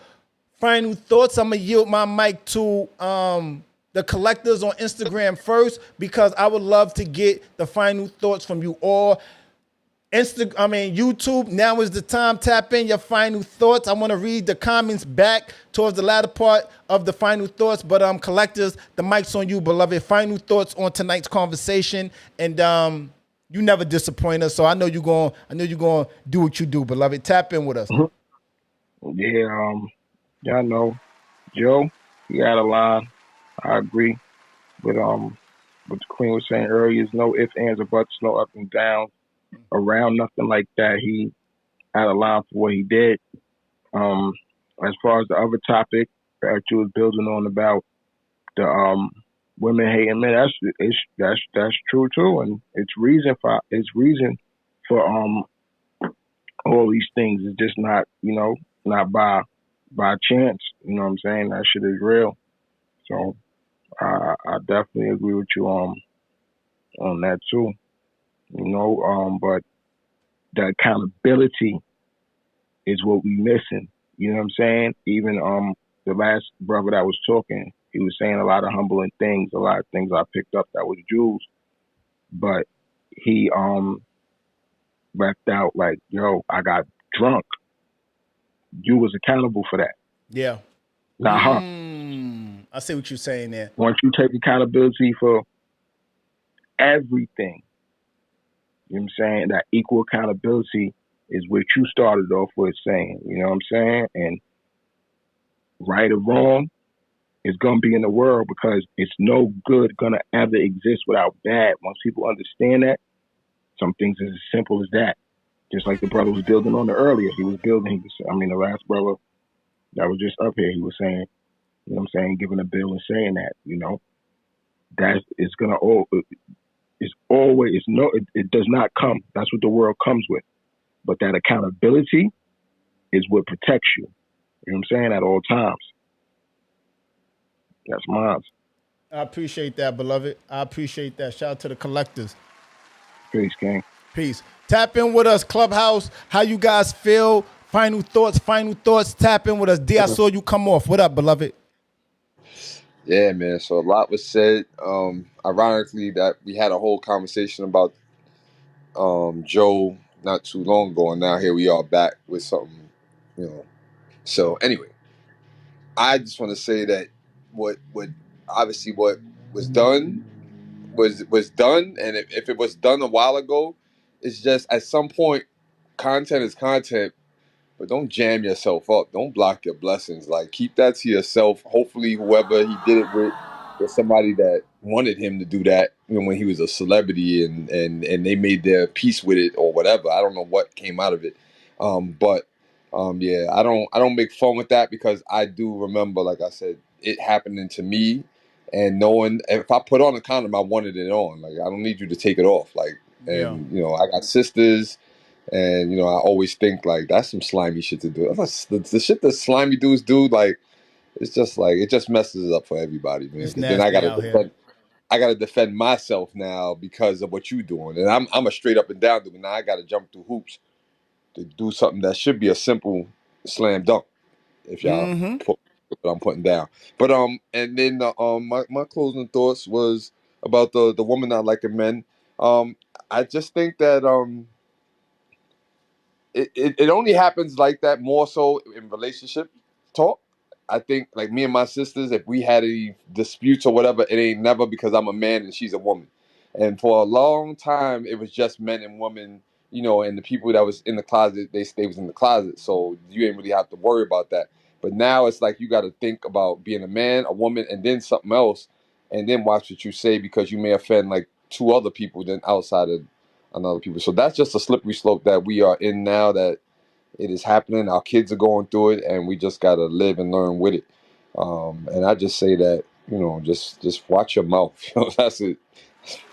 final thoughts. I'm going to yield my mic to the collectors on Instagram first, because I would love to get the final thoughts from you all. YouTube, now is the time. Tap in your final thoughts. I want to read the comments back towards the latter part of the final thoughts, but collectors, the mic's on you, beloved. Final thoughts on tonight's conversation, and you never disappoint us, so I know you're going to do what you do, beloved. Tap in with us. Yeah, y'all know Joe, he had a line. I agree with what the Queen was saying earlier. Is no ifs, ands, or buts, no up and downs around, nothing like that. He had a line for what he did. As far as the other topic that you was building on about the women hating men, that's true too, and it's reason for all these things. It's just not not by chance. You know what I'm saying? That shit is real. So I definitely agree with you on that too. But the accountability is what we missing. You know what I'm saying? Even the last brother that was talking, he was saying a lot of humbling things, a lot of things I picked up that was Jews, but he left out like, yo, I got drunk. You was accountable for that. Yeah. Not her. I see what you're saying there. Once you take accountability for everything, you know what I'm saying? That equal accountability is what you started off with saying, you know what I'm saying? And right or wrong is going to be in the world, because it's no good going to ever exist without bad. Once people understand that, some things is as simple as that. Just like the brother was building on the earlier. The last brother that was just up here, he was saying, you know what I'm saying, giving a bill and saying that, that is going to it does not come. That's what the world comes with. But that accountability is what protects you. You know what I'm saying? At all times. That's mine. I appreciate that, beloved. I appreciate that. Shout out to the collectors. Peace, King. Peace. Tap in with us, Clubhouse. How you guys feel? Final thoughts. Tap in with us. D, I saw you come off. What up, beloved? Yeah, man. So a lot was said. Ironically, that we had a whole conversation about Joe not too long ago, and now here we are back with something, So anyway, I just want to say that what was done was done, and if it was done a while ago, it's just at some point, content is content. But don't jam yourself up. Don't block your blessings. Like, keep that to yourself. Hopefully, whoever he did it with was somebody that wanted him to do that, when he was a celebrity, and they made their peace with it or whatever. I don't know what came out of it. Yeah, I don't make fun with that, because I do remember, like I said, it happening to me, and knowing if I put on a condom, I wanted it on. Like, I don't need you to take it off. Like, and I got sisters. And I always think like that's some slimy shit to do. The shit that slimy dudes do, like it's just like it just messes it up for everybody, man. It's Because then nasty out here. I gotta defend myself now because of what you doing, and I'm a straight up and down dude. Now I gotta jump through hoops to do something that should be a simple slam dunk. If y'all put what I'm putting down, but and then my closing thoughts was about the woman not liking men. I just think that it only happens like that more so in relationship talk. I think like me and my sisters, if we had any disputes or whatever, it ain't never because I'm a man and she's a woman. And for a long time, it was just men and women, and the people that was in the closet, they was in the closet. So you ain't really have to worry about that. But now it's like you got to think about being a man, a woman, and then something else, and then watch what you say because you may offend like two other people than outside of another people. So that's just a slippery slope that we are in now that it is happening. Our kids are going through it and we just got to live and learn with it. And I just say that, just watch your mouth. That's it.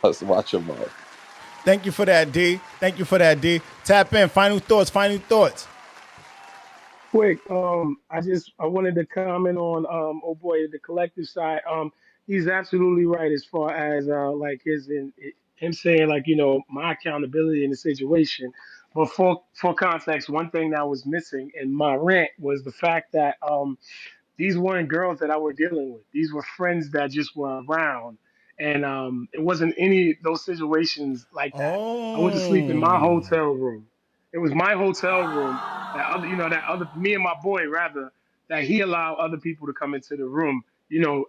Just watch your mouth. Thank you for that, D. Thank you for that, D. Tap in. Final thoughts. Final thoughts. Quick, I wanted to comment on oh boy, the collective side. He's absolutely right as far as like him saying like my accountability in the situation. But for context, one thing that was missing in my rant was the fact that these weren't girls that I were dealing with. These were friends that just were around. And it wasn't any of those situations like that. I went to sleep in my Oh. hotel room. It was my hotel room that other, me and my boy rather, that he allowed other people to come into the room,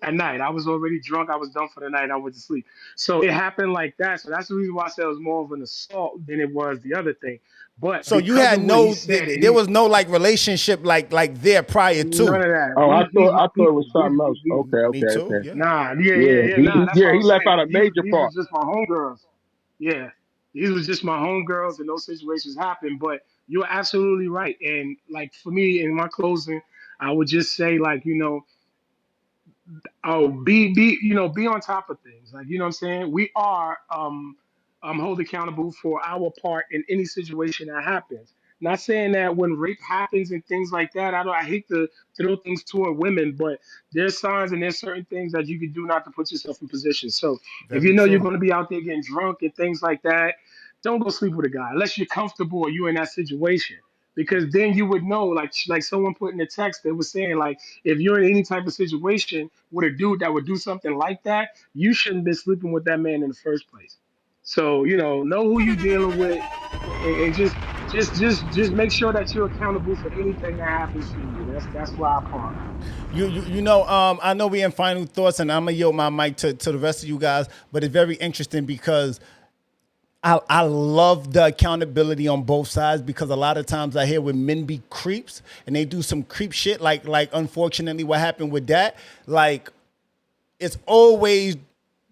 at night. I was already drunk. I was done for the night. I went to sleep. So it happened like that. So that's the reason why I said it was more of an assault than it was the other thing. But So you because had of what he no, said, there was no like relationship like there prior none to. of that. Oh, These I my thought it was people. something else. Okay, Me okay, too. okay. Yeah. Nah, Yeah, Nah, that's what he I'm left saying. out a major These part. was just my homegirls. Yeah, these was just my homegirls, and those situations happen. But you're absolutely right. And like for me, in my closing, I would just say like be on top of things. Like what I'm saying, we are hold accountable for our part in any situation that happens. Not saying that when rape happens and things like that, I hate to throw things toward women, but there's signs and there's certain things that you can do not to put yourself in position. So if you Very know you're true. going to be out there getting drunk and things like that, don't go sleep with a guy unless you're comfortable or you're in that situation, because then you would know, like someone put in the text, they was saying like if you're in any type of situation with a dude that would do something like that, you shouldn't be sleeping with that man in the first place. So know who you're dealing with, and just make sure that you're accountable for anything that happens to you. That's why I part. I know we in final thoughts, and I'm gonna yield my mic to the rest of you guys. But it's very interesting because I love the accountability on both sides, because a lot of times I hear when men be creeps and they do some creep shit, like unfortunately what happened with that, like it's always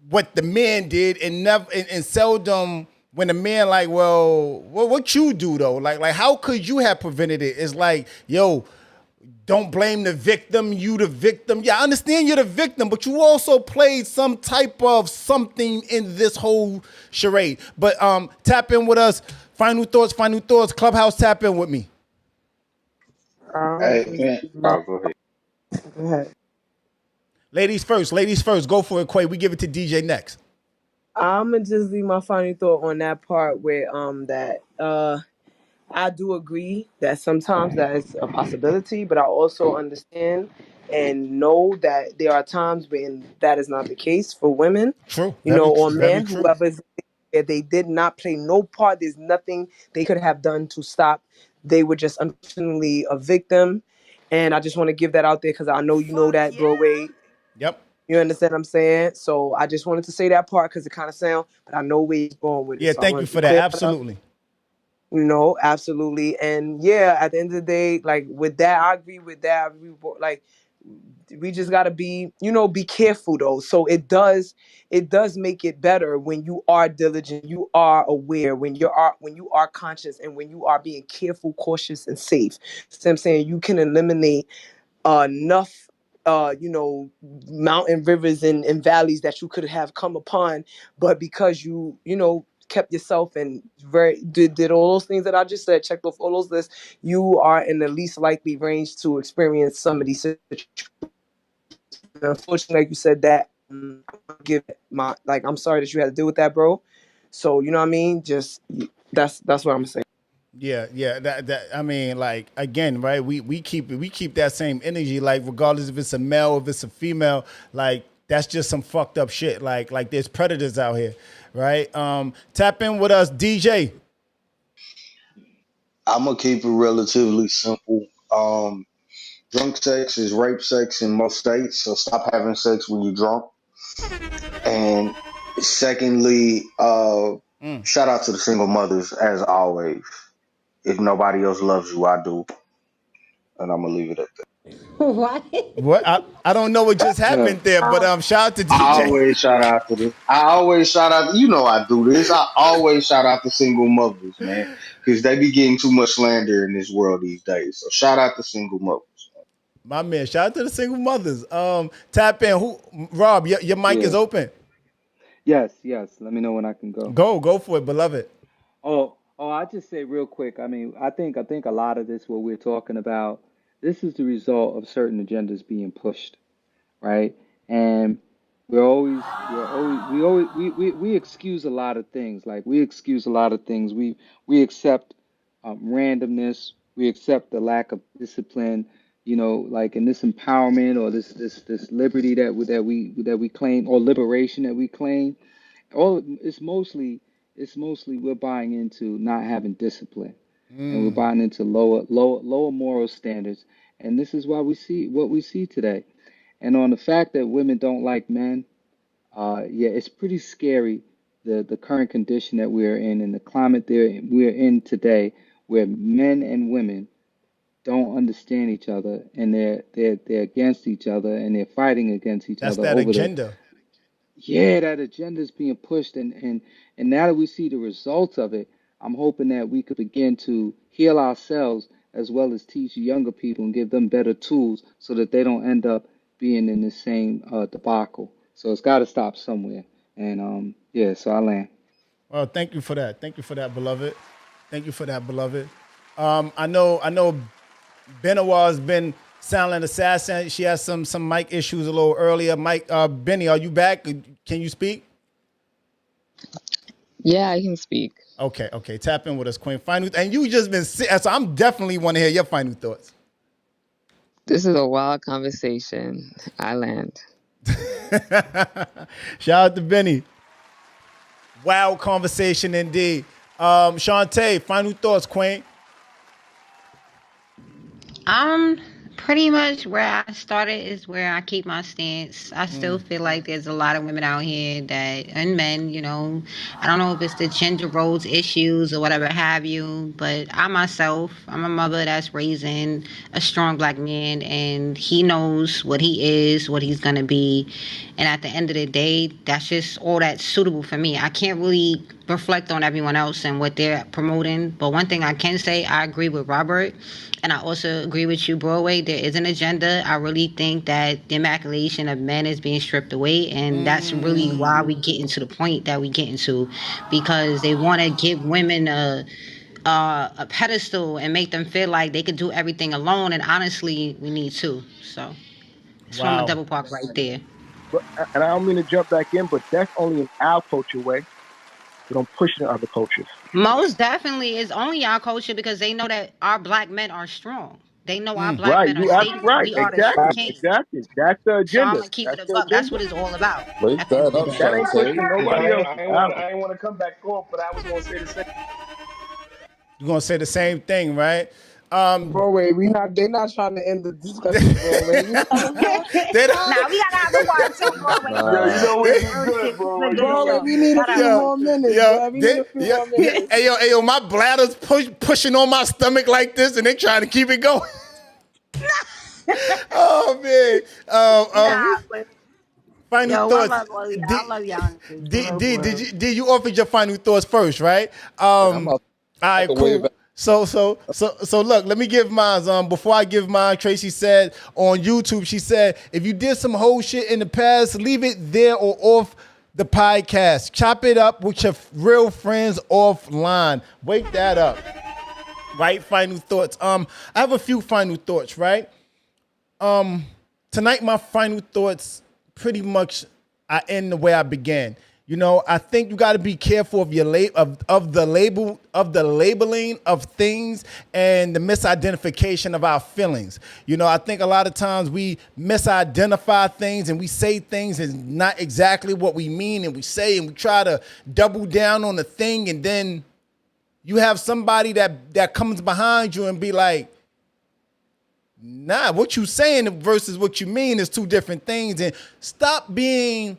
what the man did, and never and seldom when the man like, well, what you do though? Like how could you have prevented it? It's like, yo, don't blame the victim, you the victim. Yeah, I understand you're the victim, but you also played some type of something in this whole charade. But tap in with us. Final thoughts, final thoughts. Clubhouse, tap in with me. Hey, man. Oh, go ahead. Go ahead. Ladies first, ladies first. Go for it, Quay. We give it to DJ next. I'm gonna just leave my final thought on that part where that I do agree that sometimes that is a possibility, but I also understand and know that there are times when that is not the case for women, True. Very, or very men, true. whoever's there, they did not play no part. There's nothing they could have done to stop. They were just unfortunately a victim. And I just want to give that out there because I know you know that, Broadway. Yep. You understand what I'm saying? So I just wanted to say that part because it kind of sound, but I know where he's going with it. Yeah, So I thank you wanted to for that. clear that up. Absolutely. Absolutely. And yeah, at the end of the day, like with that, I agree with that. Like we just gotta be careful though. So it does make it better when you are diligent, you are aware, when you are conscious, and when you are being careful, cautious, and safe. So I'm saying you can eliminate enough mountain rivers and valleys that you could have come upon, but because you kept yourself and did all those things that I just said, checked off all those lists, you are in the least likely range to experience some of these situations. Unfortunately, like you said, that give my I'm sorry that you had to deal with that, bro. So you know what I mean. Just that's what I'm saying. Yeah. That I mean, like again, right? We keep that same energy, like regardless if it's a male, if it's a female, like that's just some fucked up shit. Like there's predators out here, right? Tap in with us, DJ. I'm gonna keep it relatively simple. Drunk sex is rape sex in most states, so stop having sex when you're drunk. And secondly, shout out to the single mothers as always. If nobody else loves you, I do, and I'm gonna leave it at that. What? What I don't know what just happened there, but shout out to I DJ. always shout out to the. I always shout out. You know I do this. I always shout out to single mothers, man, because they be getting too much slander in this world these days. So shout out to single mothers. My man, shout out to the single mothers. Tap in. Who? Rob, your mic Yeah. is open. Yes. Let me know when I can go. Go for it, beloved. I just say real quick. I mean, I think a lot of this, what we're talking about, this is the result of certain agendas being pushed, right? And we excuse a lot of things. Like we excuse a lot of things. We accept randomness. We accept the lack of discipline. You know, like in this empowerment or this liberty that we claim, or liberation that we claim. It's mostly we're buying into not having discipline, and we're buying into lower moral standards. And this is why we see what we see today. And on the fact that women don't like men, it's pretty scary, the current condition that we're in and the climate we're in today, where men and women don't understand each other, and they're against each other, and they're fighting against each That's other that over agenda. that agenda is being pushed, and now that we see the results of it, I'm hoping that we could begin to heal ourselves as well as teach younger people and give them better tools so that they don't end up being in the same debacle. So it's got to stop somewhere. And so I land. Well, thank you for that. Thank you for that, beloved. Thank you for that, beloved. I know Benoit's been silent assassin. She has some mic issues a little earlier. Mike, Benny, are you back? Can you speak? Yeah, I can speak. Okay. Tap in with us, Queen. Final, and you just been so I'm definitely want to hear your final thoughts. This is a wild conversation. I land. Shout out to Benny. Wild conversation indeed. Shantae, final thoughts, Queen. Pretty much where I started is where I keep my stance. I still feel like there's a lot of women out here and men, I don't know if it's the gender roles issues or whatever have you, but I'm a mother that's raising a strong black man, and he knows what he is, what he's going to be. And at the end of the day, that's just all that's suitable for me. I can't really reflect on everyone else and what they're promoting. But one thing I can say, I agree with Robert, and I also agree with you, Broadway. There is an agenda. I really think that the immaculation of men is being stripped away, and that's really why we get into the point that we get into, because they want to give women a pedestal and make them feel like they could do everything alone. And honestly, we need to. So it's from a double park right there. But, and I don't mean to jump back in, but that's only in our culture way. We don't push it in other cultures. Most definitely, it's only our culture because they know that our black men are strong. They know our black men are sacred. Right. We are Exactly. the king. Exactly. That's the agenda. So I'm gonna keep it a buck. That's what it's all about. Wake that up, That ain't pushing nobody else. I ain't want to come back off, but I was going to say the same. You're gonna say the same thing, right? Broadway, they not trying to end the discussion, Broadway. Nah, we gotta have the part two, Broadway. Yo, you know what you good, Broadway. Broadway, we need a few more minutes. We need a few more minutes. Hey yo, my bladder's pushing on my stomach like this, and they trying to keep it going. Oh man. Final thoughts. I love y'all. Did you offered your final thoughts first, right? All right, cool. So look, let me give mine. Before I give mine, Tracy said on YouTube, she said, if you did some whole shit in the past, leave it there or off the podcast. Chop it up with your real friends offline. Wake that up. Right? Final thoughts. I have a few final thoughts, right? Tonight my final thoughts pretty much I end the way I began. You know, I think you got to be careful of your of the labeling of things and the misidentification of our feelings. You know, I think a lot of times we misidentify things and we say things is not exactly what we mean, and we say and we try to double down on the thing, and then you have somebody that comes behind you and be like, nah, what you saying versus what you mean is two different things. And stop being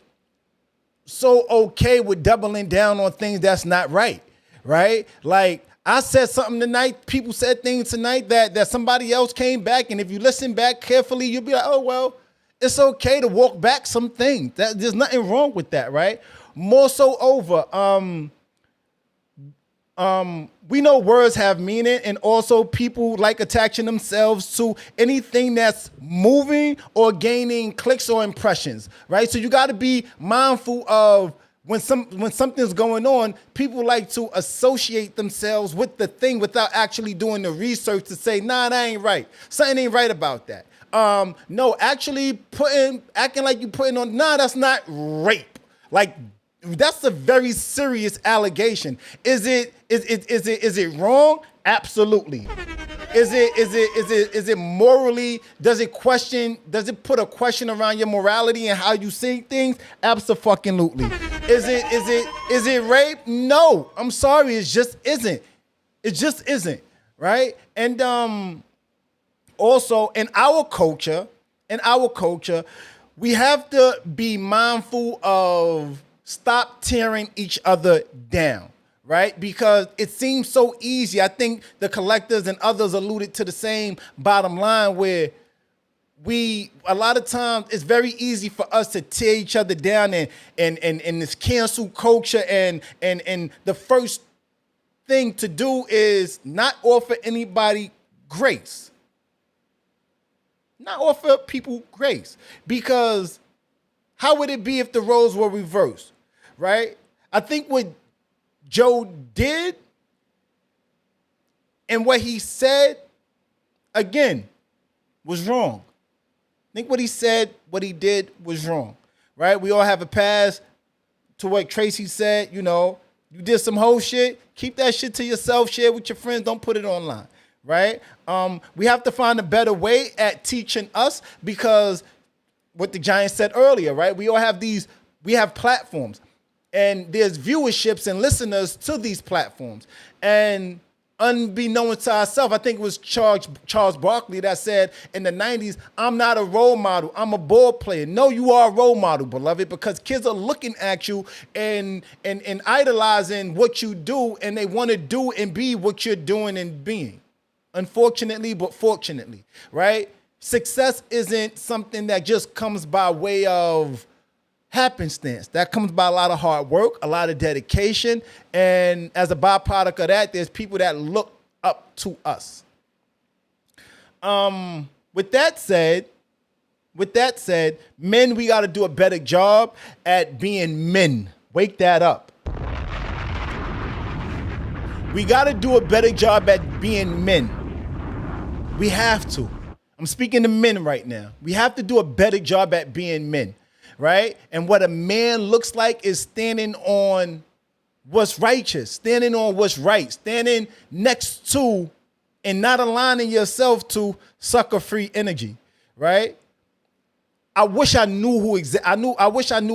so okay with doubling down on things that's not right, right? Like I said something tonight, people said things tonight that somebody else came back, and if you listen back carefully, you'll be like, oh, well, it's okay to walk back some things. There's nothing wrong with that, right? More so over, we know words have meaning, and also people like attaching themselves to anything that's moving or gaining clicks or impressions, right? So you got to be mindful of when something's going on, people like to associate themselves with the thing without actually doing the research to say, nah, that ain't right. Something ain't right about that. No, actually acting like you putting on, nah, that's not rape. Like, that's a very serious allegation. Is it wrong? Absolutely. Is it morally? Does it put a question around your morality and how you see things? Absolutely. Is it rape? No. I'm sorry, it just isn't. It just isn't, right? And also in our culture, we have to be mindful of stop tearing each other down, right? Because it seems so easy. I think the collectors and others alluded to the same bottom line, where a lot of times it's very easy for us to tear each other down and this cancel culture, and the first thing to do is not offer anybody grace. Not offer people grace, because how would it be if the roles were reversed? Right? I think what Joe did and what he said, again, was wrong. I think what he said, what he did was wrong. Right? We all have a past. To what Tracy said, you know, you did some whole shit, keep that shit to yourself, share with your friends, don't put it online. Right? We have to find a better way at teaching us, because what the Giant said earlier, right? We have platforms, and there's viewerships and listeners to these platforms. And unbeknownst to ourselves, I think it was Charles Barkley that said in the 90s, I'm not a role model, I'm a ball player. No, you are a role model, beloved, because kids are looking at you and idolizing what you do, and they want to do and be what you're doing and being. Unfortunately, but fortunately, right? Success isn't something that just comes by way of happenstance. That comes by a lot of hard work, a lot of dedication, and as a byproduct of that, there's people that look up to us. With that said, men, we got to do a better job at being men. Wake that up. We got to do a better job at being men. We have to. I'm speaking to men right now. We have to do a better job at being men, right? And what a man looks like is standing on what's righteous, standing on what's right, standing next to and not aligning yourself to sucker-free energy, right? I wish I knew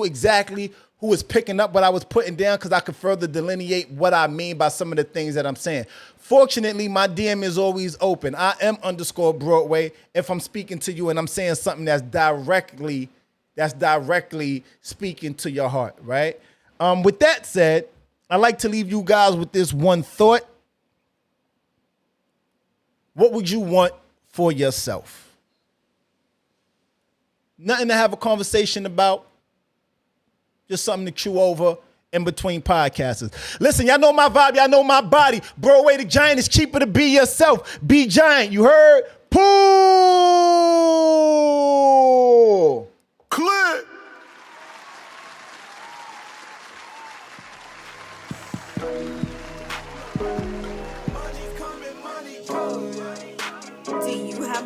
exactly who was picking up what I was putting down, because I could further delineate what I mean by some of the things that I'm saying. Fortunately, my DM is always open. I am _Broadway if I'm speaking to you and I'm saying something that's directly speaking to your heart, right? With that said, I'd like to leave you guys with this one thought. What would you want for yourself? Nothing to have a conversation about. Just something to chew over in between podcasters. Listen, y'all know my vibe. Y'all know my body. Broadway the Giant is cheaper to be yourself. Be giant. You heard? Pool. Click.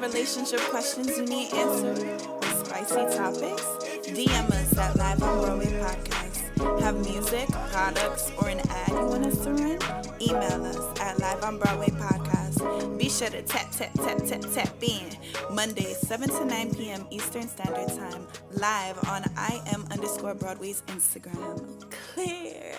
relationship questions you need answered or spicy topics? DM us at Live on Broadway Podcast. Have music, products, or an ad you want us to run? Email us at Live on Broadway Podcast. Be sure to tap in. Mondays, 7 to 9 p.m. Eastern Standard Time. Live on IM_Broadway's Instagram. Clear.